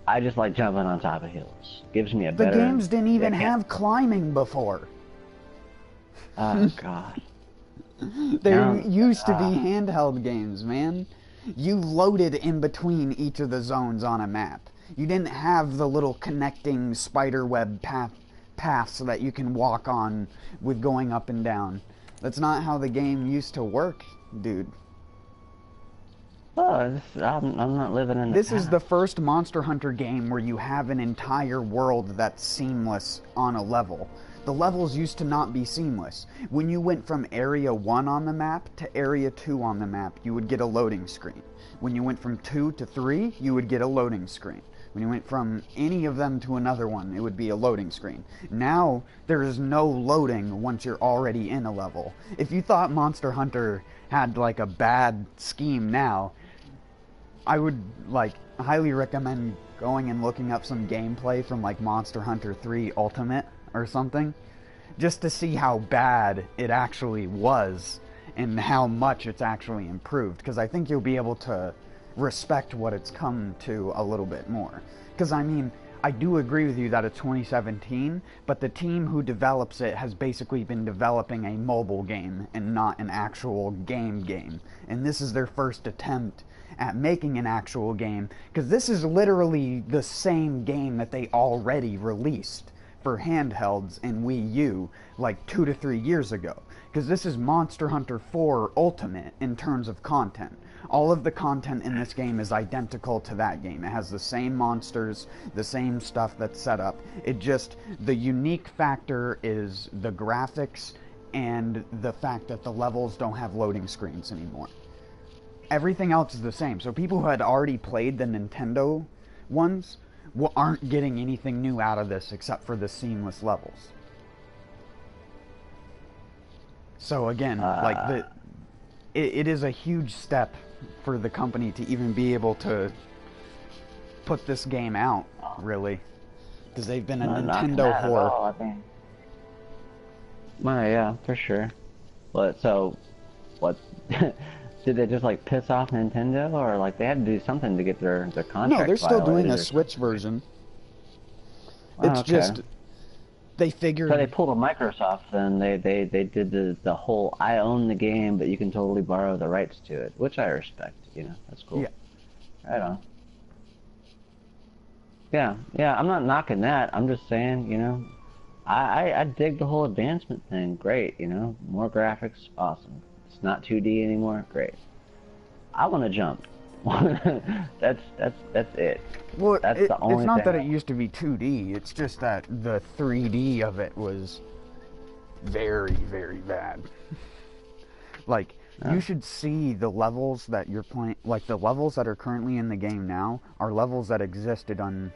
I just like jumping on top of hills. Gives me a The better... games didn't even have climbing before. Oh, God. There used to be handheld games, man. You loaded in between each of the zones on a map. You didn't have the little connecting spiderweb paths that you can walk on with going up and down. That's not how the game used to work, dude. Oh, I'm not living in the This is past. the first Monster Hunter game where you have an entire world that's seamless on a level. The levels used to not be seamless. When you went from Area 1 on the map to Area 2 on the map, you would get a loading screen. When you went from 2 to 3, you would get a loading screen. When you went from any of them to another one, it would be a loading screen. Now, there is no loading once you're already in a level. If you thought Monster Hunter had like a bad scheme now, I would like highly recommend going and looking up some gameplay from like Monster Hunter 3 Ultimate or something, just to see how bad it actually was and how much it's actually improved, because I think you'll be able to respect what it's come to a little bit more. Because I mean, I do agree with you that it's 2017, but the team who develops it has basically been developing a mobile game and not an actual game, and this is their first attempt at making an actual game, because this is literally the same game that they already released for handhelds and Wii U like 2 to 3 years ago, because this is Monster Hunter 4 Ultimate in terms of content. All of the content in this game is identical to that game. It has the same monsters, the same stuff that's set up. It just, the unique factor is the graphics and the fact that the levels don't have loading screens anymore. Everything else is the same. So people who had already played the Nintendo ones aren't getting anything new out of this except for the seamless levels. So again, like it is a huge step for the company to even be able to put this game out, really, because they've been a Nintendo whore. Well, yeah, for sure. But so, what? Did they just like piss off Nintendo, or like they had to do something to get their contract? No, they're still doing a violated Switch version. Oh, It's okay. just they figured. So they pulled a Microsoft, and they did the whole I own the game, but you can totally borrow the rights to it, which I respect. You know, that's cool. Yeah. Right on. Yeah, I'm not knocking that. I'm just saying, you know, I dig the whole advancement thing. Great, you know, more graphics, awesome. It's not 2D anymore. Great. I want to jump. that's it. Well, That's the only it's not thing. that it used to be 2D. It's just that the 3D of it was very, very bad. Like, you should see the levels that you're playing. Like, the levels that are currently in the game now are levels that existed in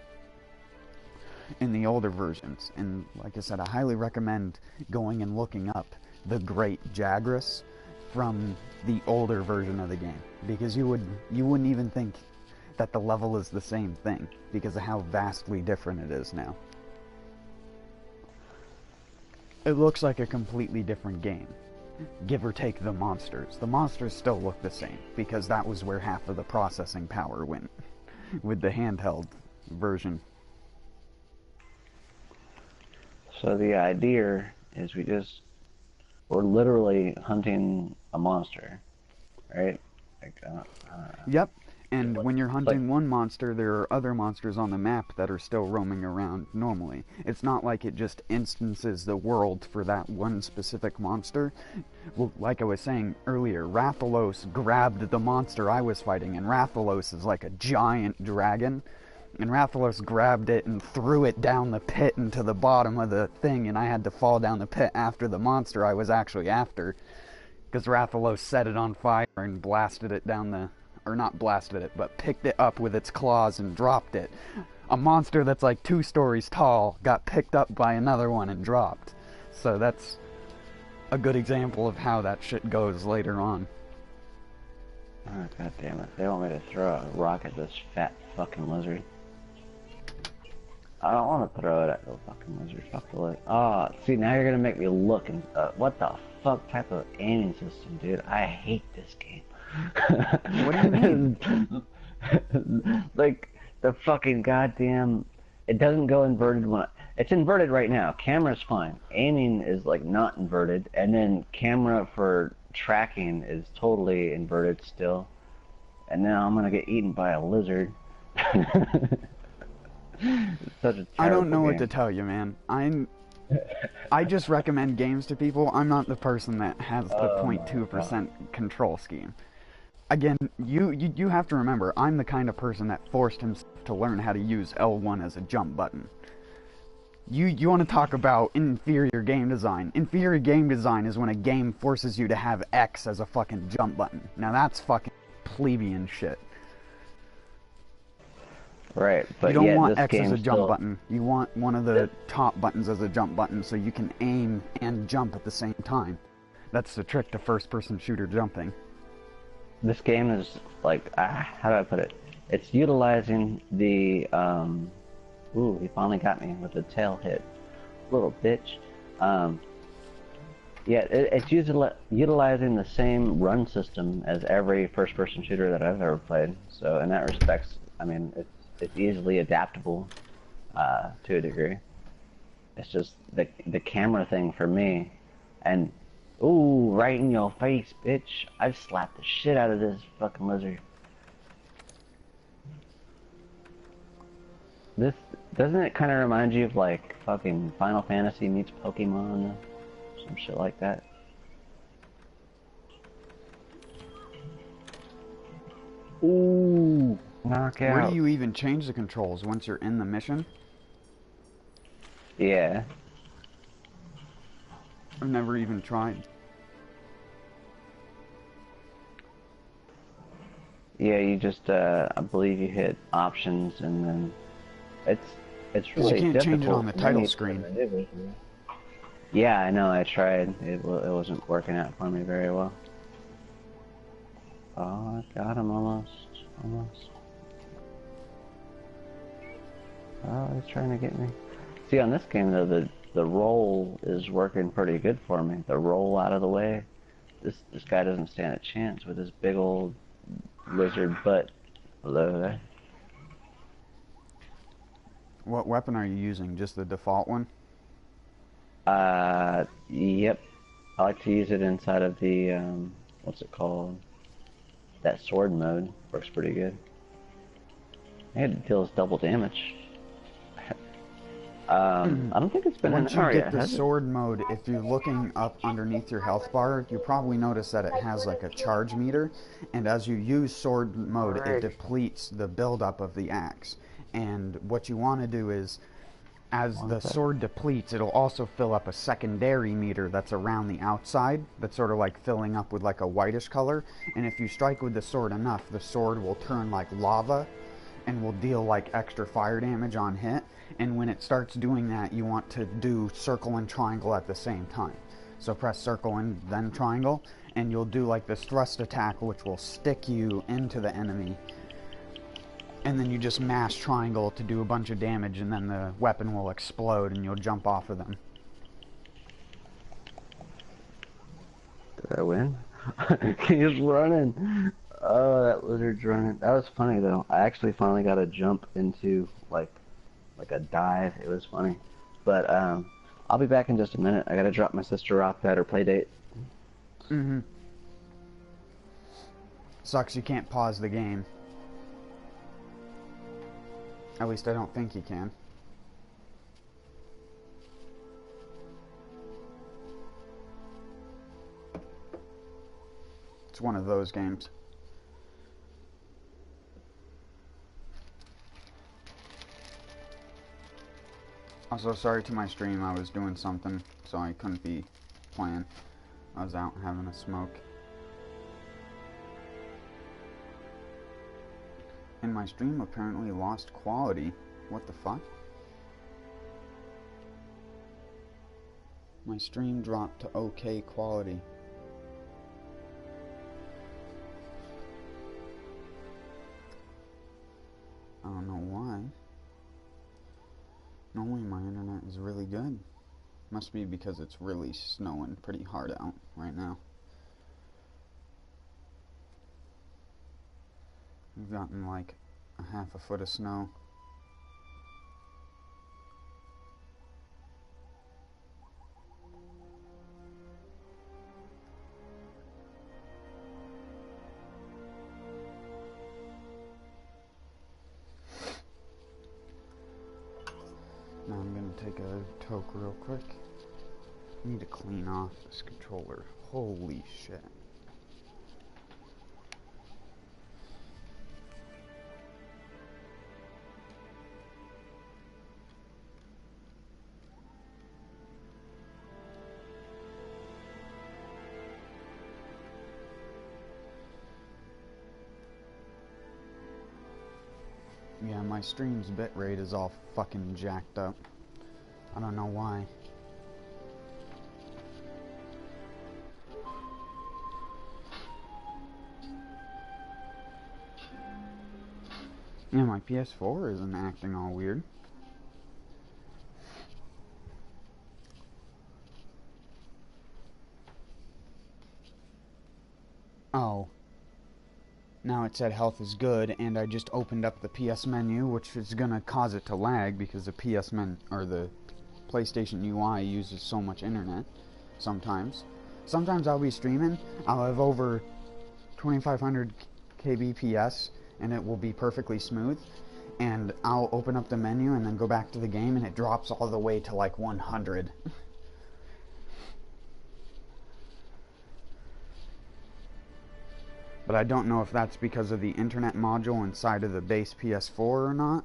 the older versions. And like I said, I highly recommend going and looking up the Great Jagras from the older version of the game, because you wouldn't even think that the level is the same thing because of how vastly different it is now. It looks like a completely different game. give or take the monsters. The monsters still look the same, because that was where half of the processing power went with the handheld version. So the idea is we're literally hunting a monster, right? Like, Yep. And when you're hunting one monster, there are other monsters on the map that are still roaming around normally. It's not like it just instances the world for that one specific monster. Well, like I was saying earlier, Rathalos grabbed the monster I was fighting, and Rathalos is like a giant dragon. And Rathalos grabbed it and threw it down the pit into the bottom of the thing, and I had to fall down the pit after the monster I was actually after. Because Rathalos set it on fire and blasted it down the... or not blasted it, but picked it up with its claws and dropped it. A monster that's like 2 stories tall got picked up by another one and dropped. So that's a good example of how that shit goes later on. Oh, god damn it. They want me to throw a rock at this fat fucking lizard. I don't want to throw it at the fucking lizard. Fuck the lizard. Oh, see, now you're gonna make me look and... what the fuck type of aiming system, dude? I hate this game. What do you mean? Like, the fucking goddamn... It doesn't go inverted when... It's inverted right now. Camera's fine. Aiming is, like, not inverted. And then camera for tracking is totally inverted still. And now I'm gonna get eaten by a lizard. Such a I don't know game. what to tell you, man. I just recommend games to people. I'm not the person that has the 0.2% control scheme. Again, you have to remember, I'm the kind of person that forced himself to learn how to use L1 as a jump button. You want to talk about inferior game design. Inferior game design is when a game forces you to have X as a fucking jump button. Now that's fucking plebeian shit. Right, but you don't yeah, want this X as a jump still... button. You want one of the top buttons as a jump button so you can aim and jump at the same time. That's the trick to first-person shooter jumping. This game is like, how do I put it? It's utilizing the, ooh, he finally got me with the tail hit. Little bitch. Yeah, it's utilizing the same run system as every first-person shooter that I've ever played. So in that respect, I mean, it's easily adaptable to a degree. It's just the camera thing for me. And, ooh, right in your face, bitch. I've slapped the shit out of this fucking lizard. This, doesn't it kind of remind you of like fucking Final Fantasy meets Pokemon? Some shit like that. Ooh, knockout. Where do you even change the controls once you're in the mission? Yeah. I've never even tried. Yeah, you just, I believe you hit options and then it's really you can't difficult. change it on the title screen. Yeah, I know, I tried. It wasn't working out for me very well. Oh, I got him almost. Oh, he's trying to get me. See, on this game though, the roll is working pretty good for me. The roll out of the way. This guy doesn't stand a chance with his big old lizard butt. Hello there. What weapon are you using? Just the default one? Yep. I like to use it inside of the, what's it called? That sword mode. Works pretty good. It deals double damage. I don't think it's been Once an you hour get yet, the has it? sword mode, if you're looking up underneath your health bar, you probably notice that it has like a charge meter, and as you use sword mode, it depletes the buildup of the axe. And what you want to do is, as the sword depletes, it'll also fill up a secondary meter that's around the outside, that's sort of like filling up with like a whitish color, and if you strike with the sword enough, the sword will turn like lava, and will deal like extra fire damage on hit. And when it starts doing that, you want to do circle and triangle at the same time. So press circle and then triangle, and you'll do like this thrust attack, which will stick you into the enemy. And then you just mash triangle to do a bunch of damage, and then the weapon will explode and you'll jump off of them. Did I win? He's running. Oh, that lizard's running. That was funny though. I actually finally got a jump into like a dive. It was funny. But I'll be back in just a minute. I gotta drop my sister off at her play date. Mm-hmm. Sucks you can't pause the game. At least I don't think you can. It's one of those games. Also, sorry to my stream, I was doing something, so I couldn't be playing. I was out having a smoke. And my stream apparently lost quality. What the fuck? My stream dropped to okay quality. I don't know why. Normally my internet is really good. Must be because it's really snowing pretty hard out right now. We've gotten like a half a foot of snow. Now I'm gonna take a toke real quick. I need to clean off this controller. Holy shit. Yeah, my stream's bitrate is all fucking jacked up. I don't know why. Yeah, my PS4 isn't acting all weird. Oh. Now it said health is good, and I just opened up the PS menu, which is gonna cause it to lag because the PS menu or the PlayStation UI uses so much internet. Sometimes I'll be streaming, I'll have over 2500 kbps, and it will be perfectly smooth. And I'll open up the menu and then go back to the game, and it drops all the way to like 100. But I don't know if that's because of the internet module inside of the base PS4 or not.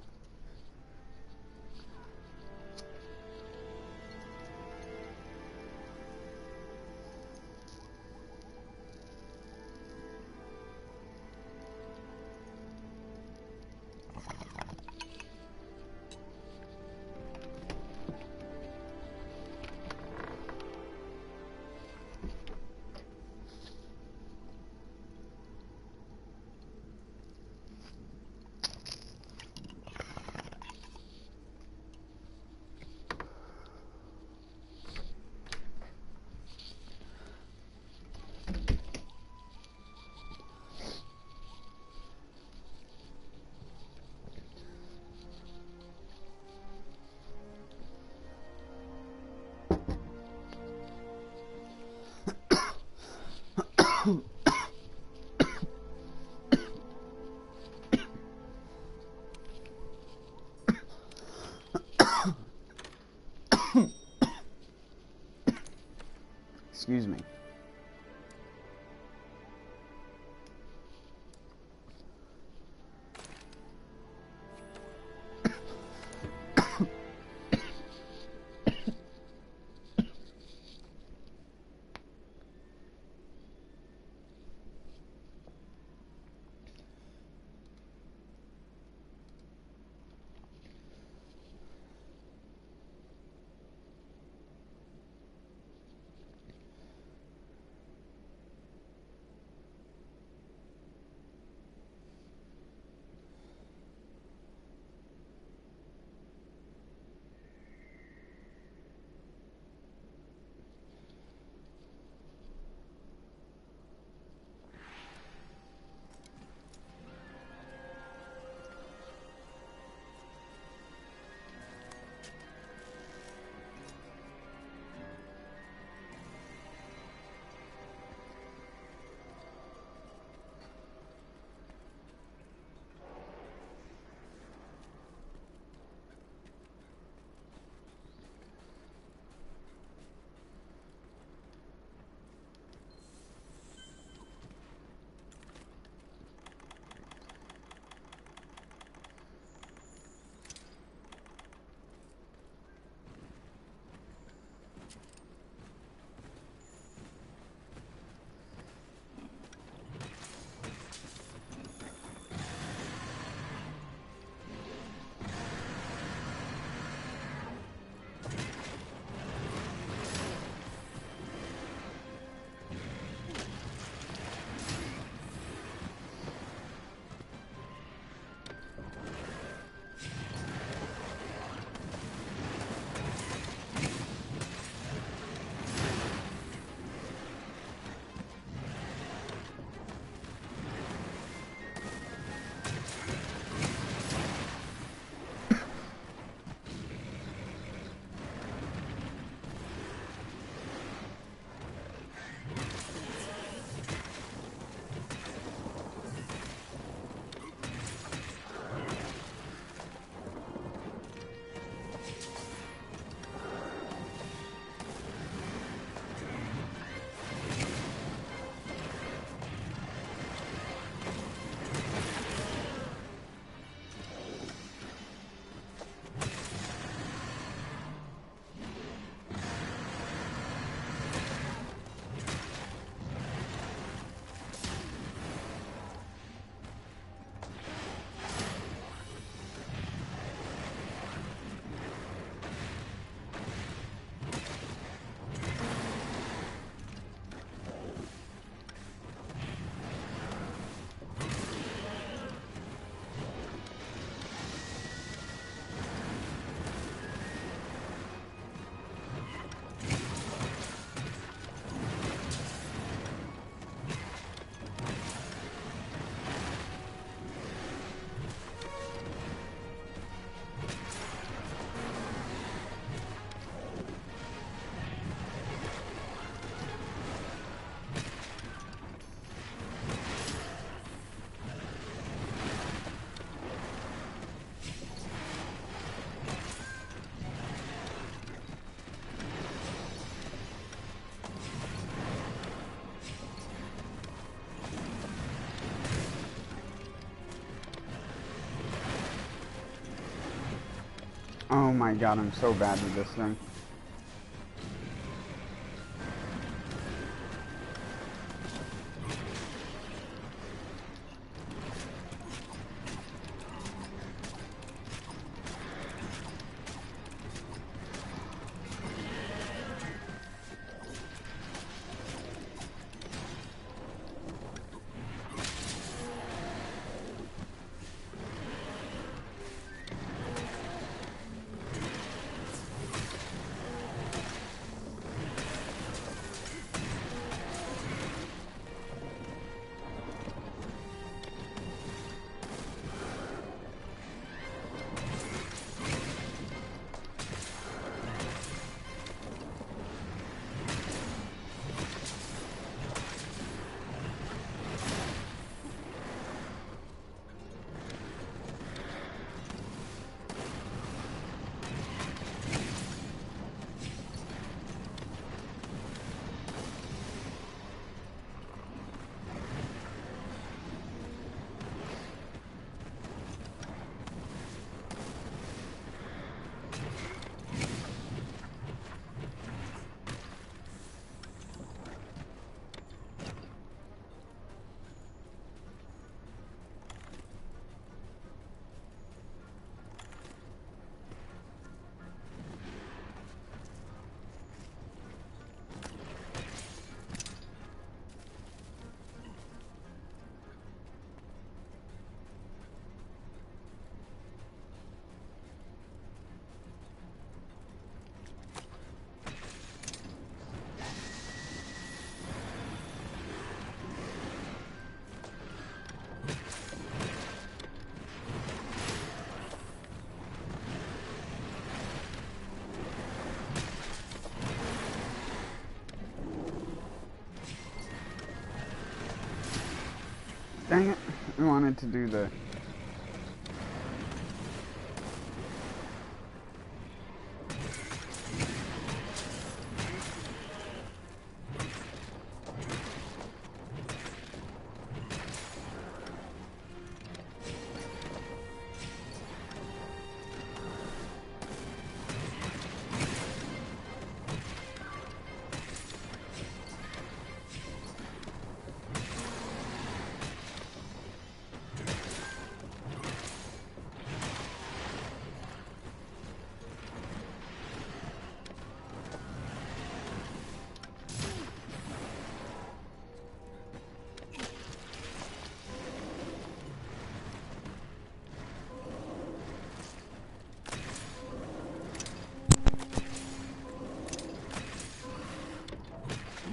Excuse me. Oh my god, I'm so bad with this thing. Dang it. I wanted to do the...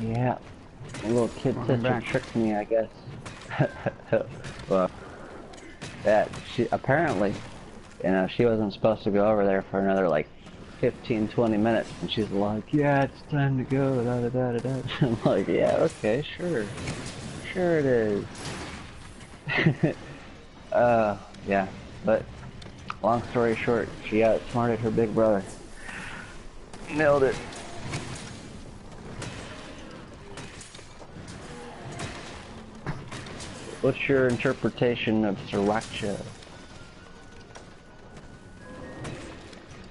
Yeah, a little kid Welcome sister back. tricked me, I guess. Well, that she apparently, she wasn't supposed to go over there for another like 15, 20 minutes, and she's like, "Yeah, it's time to go." Da, da, da, da, da. I'm like, "Yeah, okay, sure, sure it is." Yeah, but long story short, she outsmarted her big brother. Nailed it. What's your interpretation of sriracha?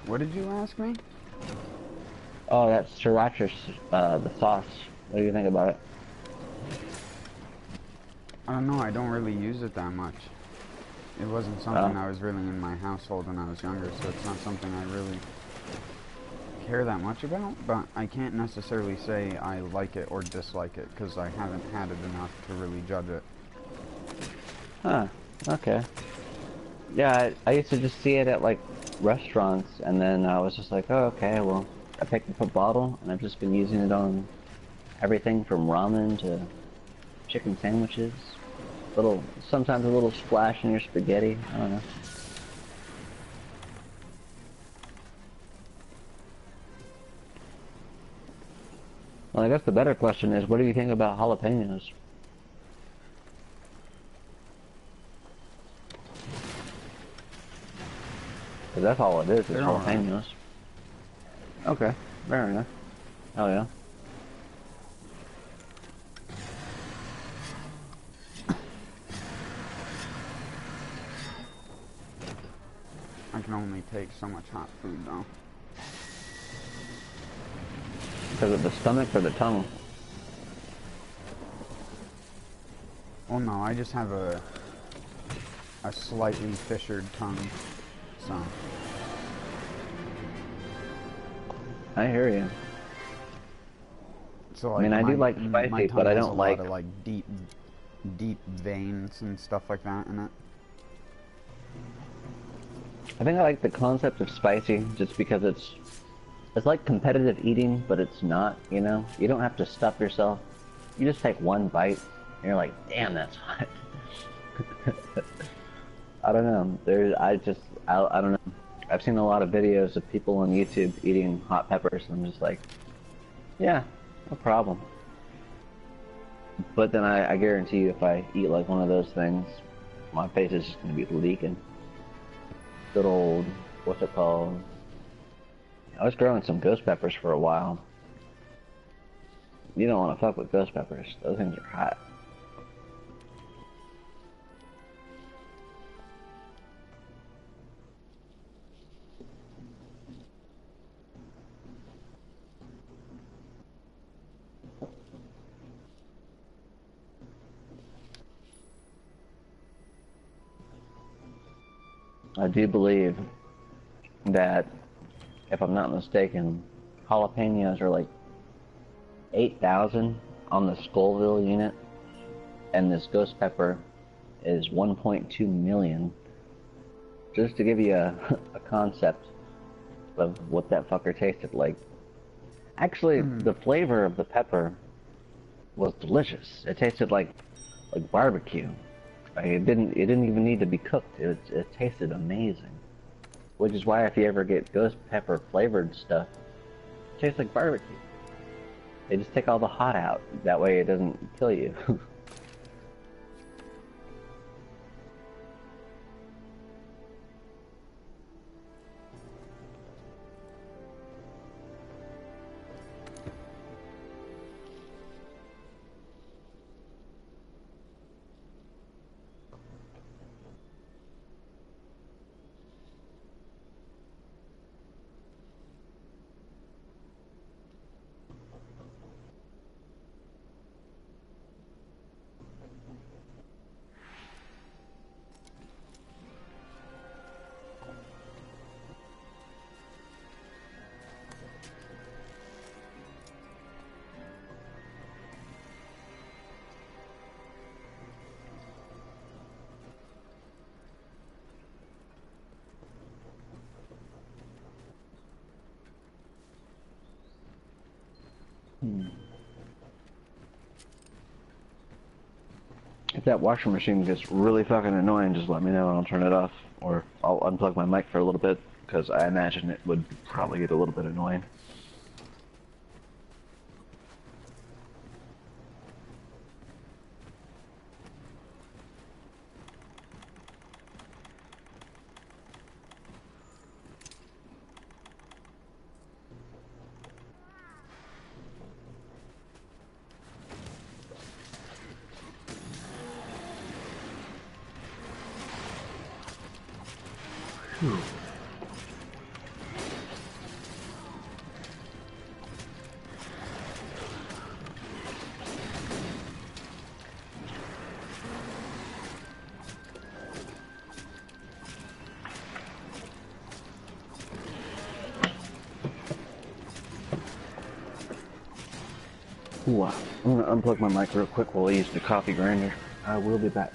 What did you ask me? Oh, that's sriracha, the sauce. What do you think about it? I don't know, I don't really use it that much. It wasn't something I was really in my household when I was younger, so it's not something I really care that much about, but I can't necessarily say I like it or dislike it, because I haven't had it enough to really judge it. Huh, okay. Yeah, I used to just see it at, like, restaurants, and then I was just like, oh, okay, well, I picked up a bottle, and I've just been using it on everything from ramen to chicken sandwiches. Sometimes a little splash in your spaghetti, I don't know. Well, I guess the better question is, what do you think about jalapenos? Because that's all it is They're alright. jalapenos. Okay, fair enough. Oh yeah. I can only take so much hot food, though. Because of the stomach or the tongue? Well, no, I just have a slightly fissured tongue, so. I hear you. So, like, I mean, I do like my spicy, tongue but I has don't a like... lot of, like, deep veins and stuff like that in it. I think I like the concept of spicy just because it's like competitive eating, but it's not, you know? You don't have to stuff yourself. You just take one bite, and you're like, damn, that's hot. I don't know. I don't know. I've seen a lot of videos of people on YouTube eating hot peppers, and I'm just like, yeah, no problem. But then I guarantee you if I eat like one of those things, my face is just going to be leaking. Good old, what's it called? I was growing some ghost peppers for a while. You don't want to fuck with ghost peppers. Those things are hot. I do believe that, if I'm not mistaken, jalapenos are like 8,000 on the Scoville unit, and this ghost pepper is 1.2 million. Just to give you a concept of what that fucker tasted like. Actually, the flavor of the pepper was delicious. It tasted like barbecue. It didn't even need to be cooked. It tasted amazing. Which is why if you ever get ghost pepper flavored stuff, it tastes like barbecue. They just take all the hot out. That way it doesn't kill you. If that washing machine gets really fucking annoying, just let me know and I'll turn it off. Or I'll unplug my mic for a little bit, because I imagine it would probably get a little bit annoying. Ooh, I'm gonna unplug my mic real quick while I use the coffee grinder. I will be back.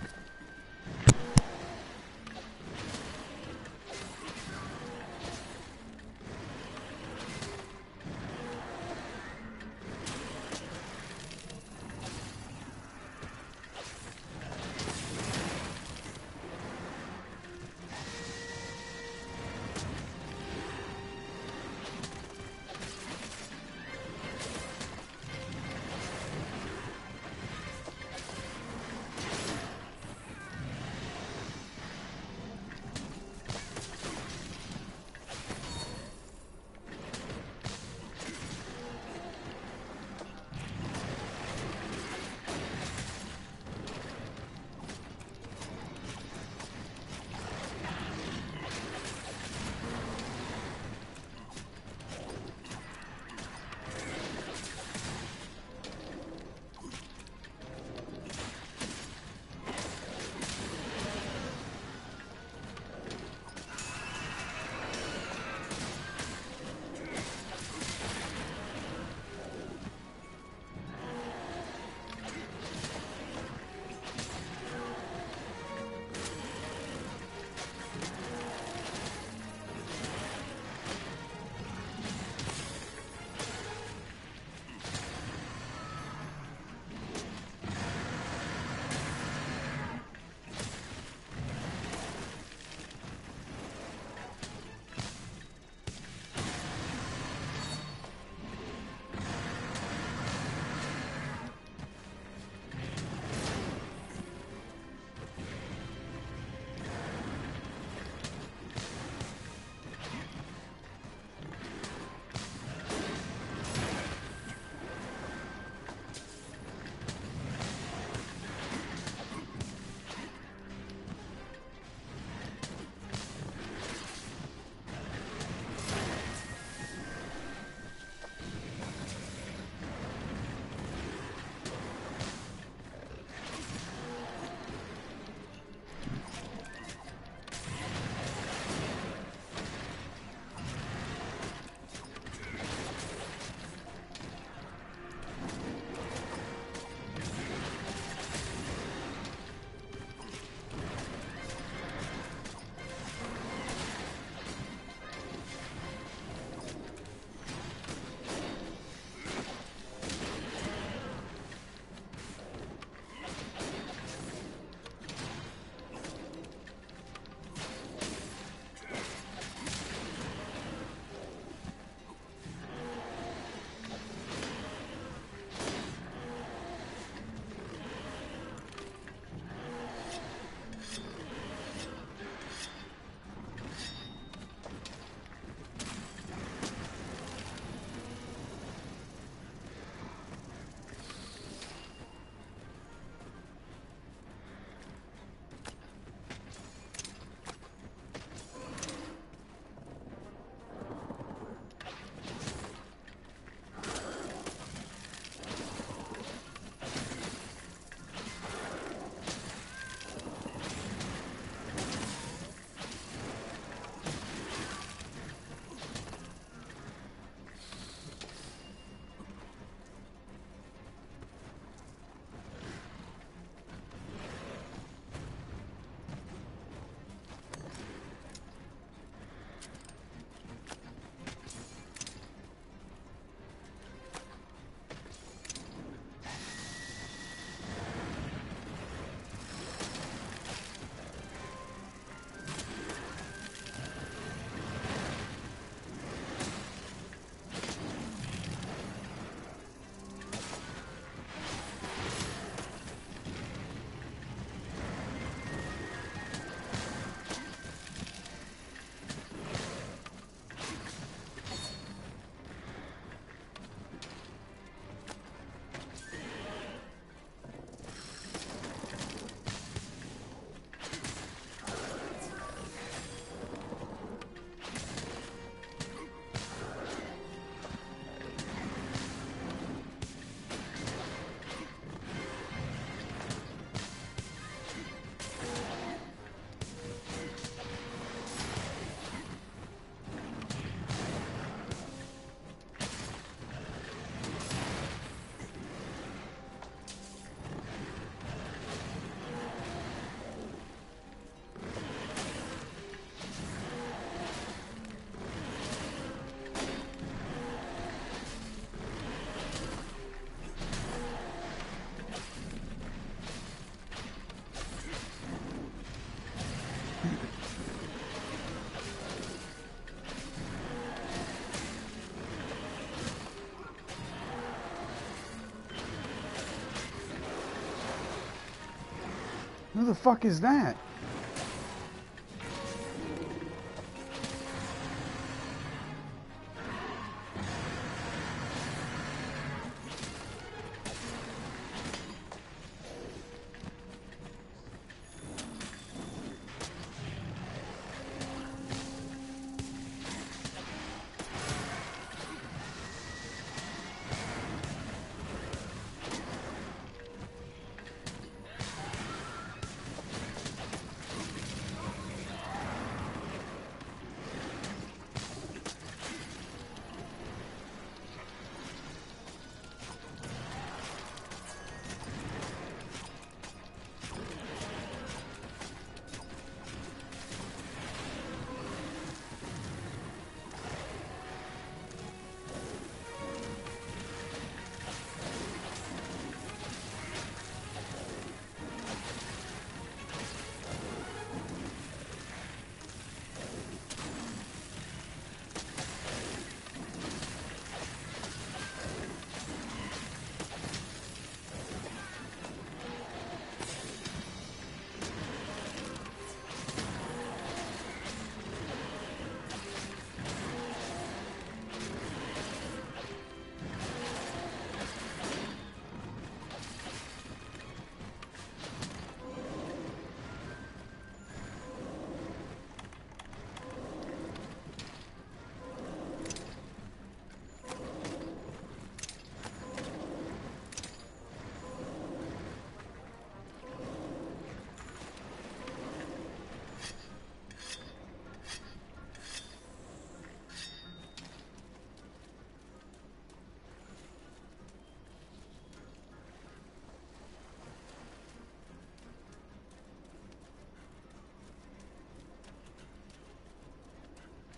Who the fuck is that?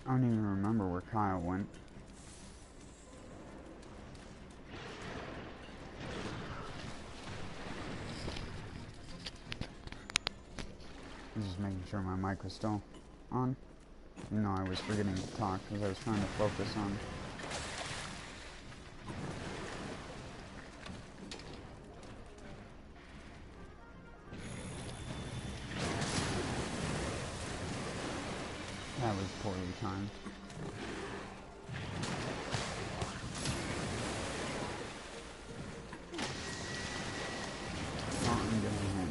I don't even remember where Kyle went. I'm just making sure my mic was still on. No, I was forgetting to talk because I was trying to focus on... That was poorly timed. Oh, I'm getting hit.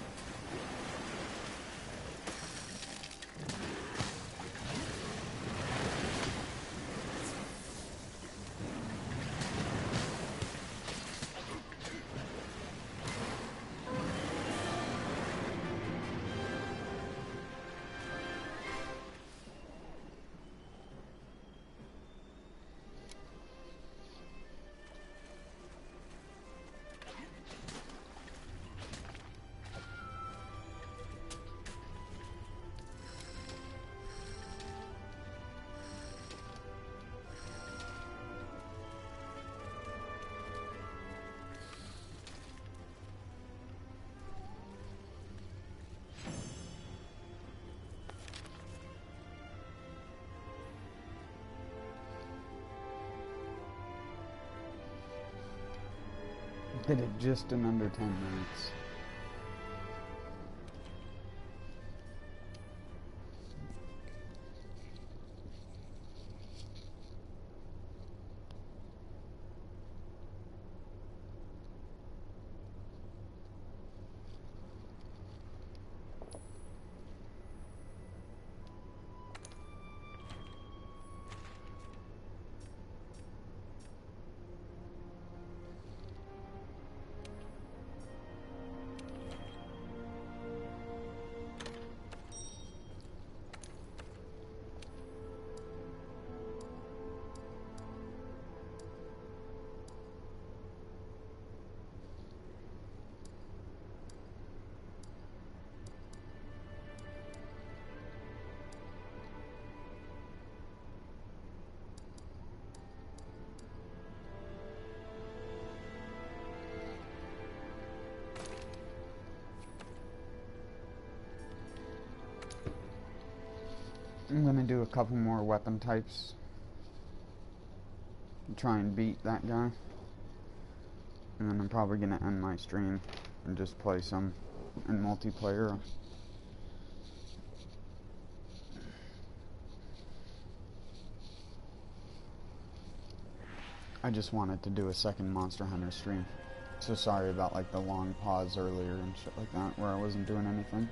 Did it just in under 10 minutes. I'm gonna do a couple more weapon types. Try and beat that guy. And then I'm probably gonna end my stream and just play some in multiplayer. I just wanted to do a second Monster Hunter stream. So sorry about like the long pause earlier and shit like that where I wasn't doing anything.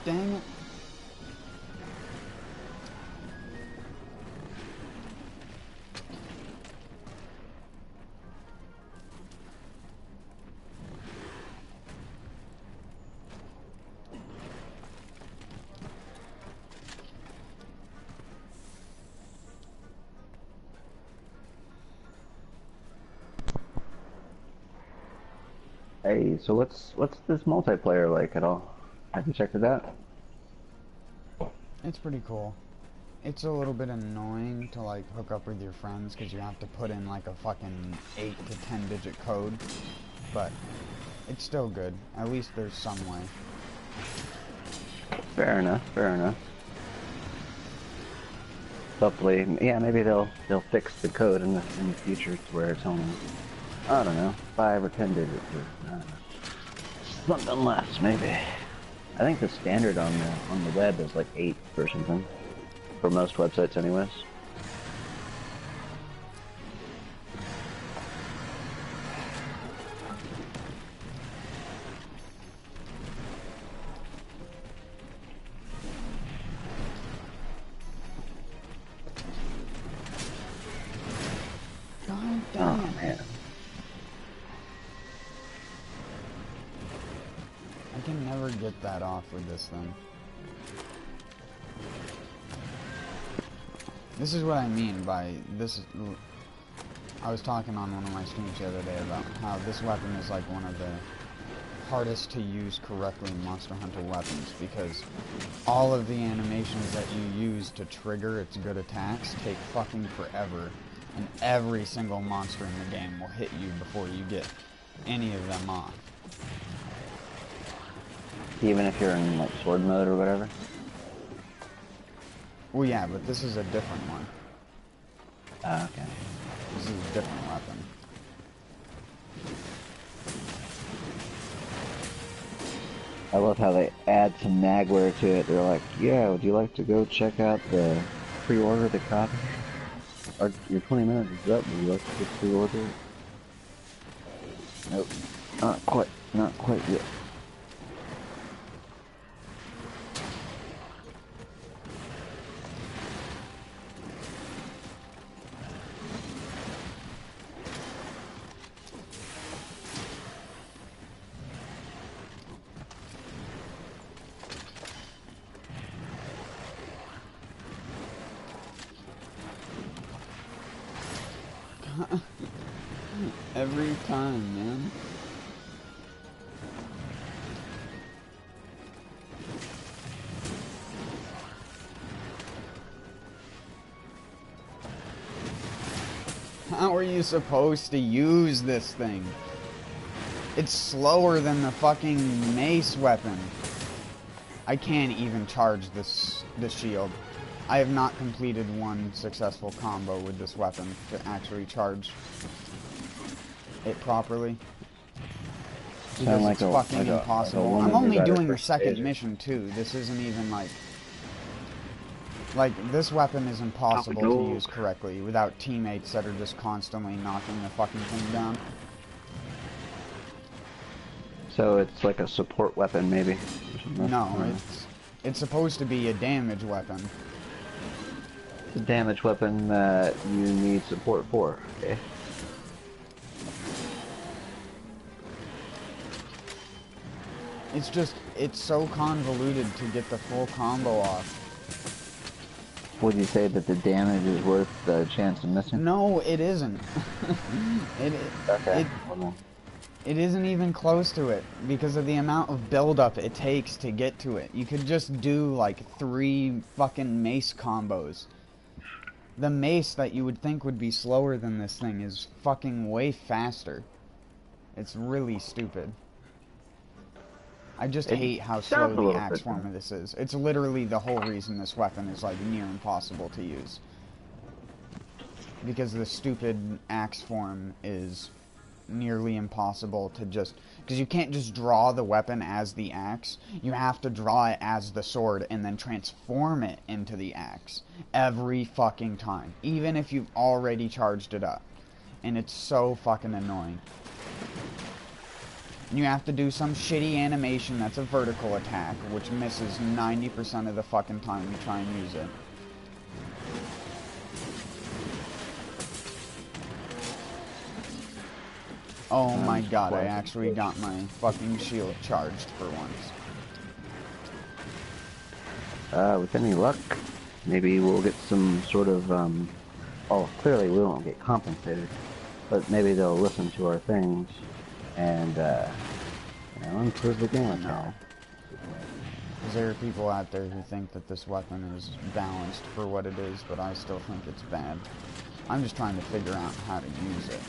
Dang it. Hey, so what's this multiplayer like at all? Have you checked it out? It's pretty cool. It's a little bit annoying to like hook up with your friends because you have to put in like a fucking 8 to 10 digit code, but it's still good. At least there's some way. Fair enough, fair enough. Hopefully, yeah, maybe they'll fix the code in the future to where it's only, I don't know, 5 or 10 digits or I don't know. Something less maybe. I think the standard on the web is like 8 or something. For most websites anyways. God damn. Oh man. I can never get that off with this thing. This is what I mean by this. I was talking on one of my streams the other day about how this weapon is like one of the hardest to use correctly Monster Hunter weapons, because all of the animations that you use to trigger its good attacks take fucking forever, and every single monster in the game will hit you before you get any of them off. Even if you're in like sword mode or whatever? Well, yeah, but this is a different one. Okay. This is a different weapon. I love how they add some nagware to it. They're like, yeah, would you like to go check out the pre-order the copy? Or your 20 minutes is up, would you like to just pre-order it? Nope. Not quite yet. Every time, man. How are you supposed to use this thing? It's slower than the fucking mace weapon. I can't even charge this shield. I have not completed one successful combo with this weapon to actually charge it properly. Because like it's a- fucking like a impossible. woman I'm only who's at her doing the first second taser. mission too. This isn't even like... Like, this weapon is impossible to go. use correctly without teammates that are just constantly knocking the fucking thing down. So it's like a support weapon, maybe? Or something. No, it's supposed to be a damage weapon. It's a damage weapon that you need support for, okay? It's just, it's so convoluted to get the full combo off. Would you say that the damage is worth the chance of missing? No, it isn't. Okay. Well, then. It isn't even close to it because of the amount of buildup it takes to get to it. You could just do like 3 fucking mace combos. The mace that you would think would be slower than this thing is fucking way faster. It's really stupid. I just hate how slow sounds a the little axe bit form of this is. It's literally the whole reason this weapon is like near impossible to use. Because the stupid axe form is nearly impossible to just... Because you can't just draw the weapon as the axe. You have to draw it as the sword and then transform it into the axe. Every fucking time. Even if you've already charged it up. And it's so fucking annoying. You have to do some shitty animation that's a vertical attack, which misses 90% of the fucking time you try and use it. Oh my god, I actually got my fucking shield charged for once. With any luck, maybe we'll get some sort of, well, clearly we won't get compensated, but maybe they'll listen to our things and, you know, improve the game. No. Because there are people out there who think that this weapon is balanced for what it is, but I still think it's bad. I'm just trying to figure out how to use it.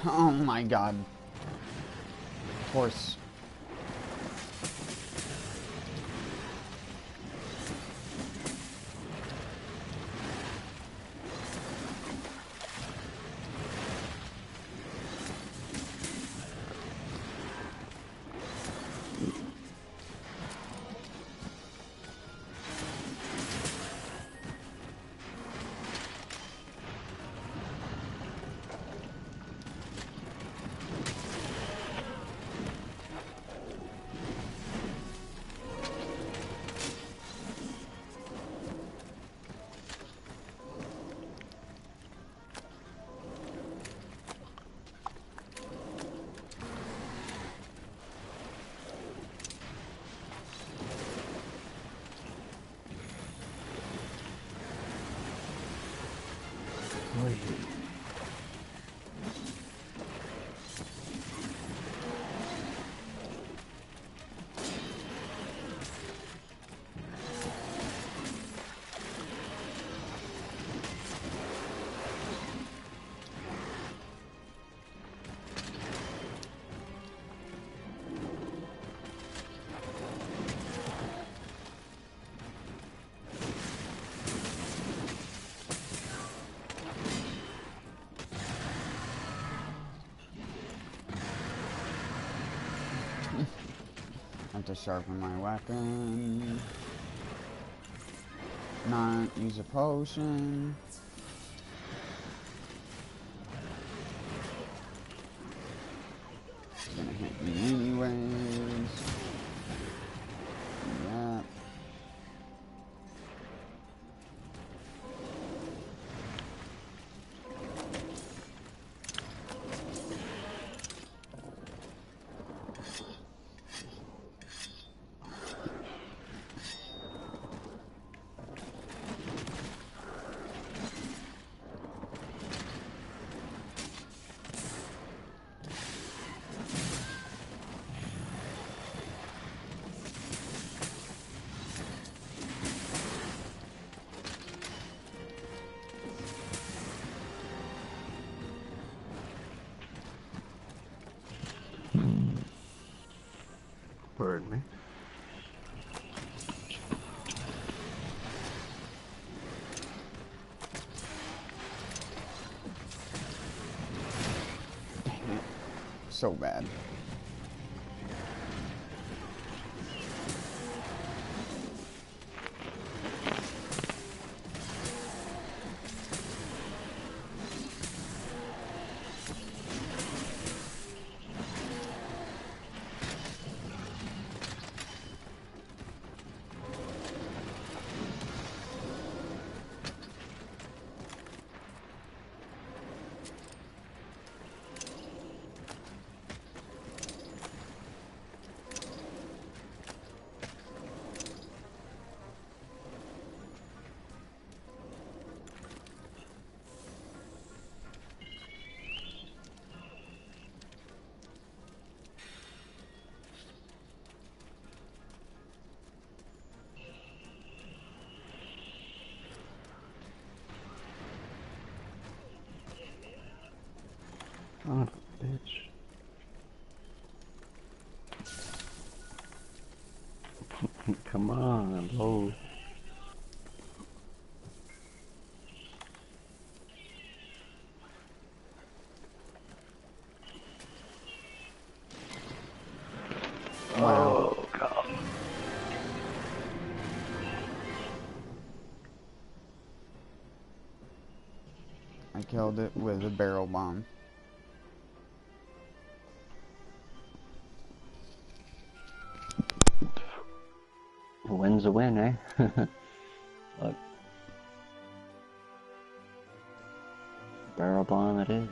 Oh my god. Of course. I have to sharpen my weapon. Not use a potion. It's gonna hit me anyways. Yeah. Pardon me. So bad. Son of a bitch. Come on, load. Wow. Oh, God. I killed it with a barrel bomb. A win's a win, eh? Look. Barrel bomb it is.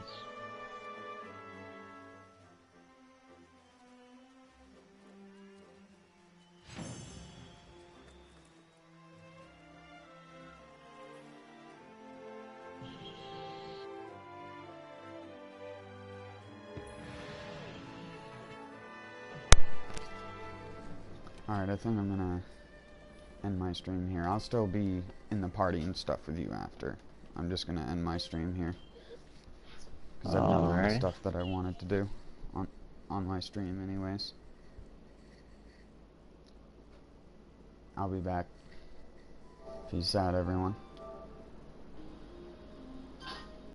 Alright, I think I'm gonna end my stream here. I'll still be in the party and stuff with you after. I'm just gonna end my stream here. Because I've done all the Alright. stuff that I wanted to do on my stream anyways. I'll be back. Peace out, everyone.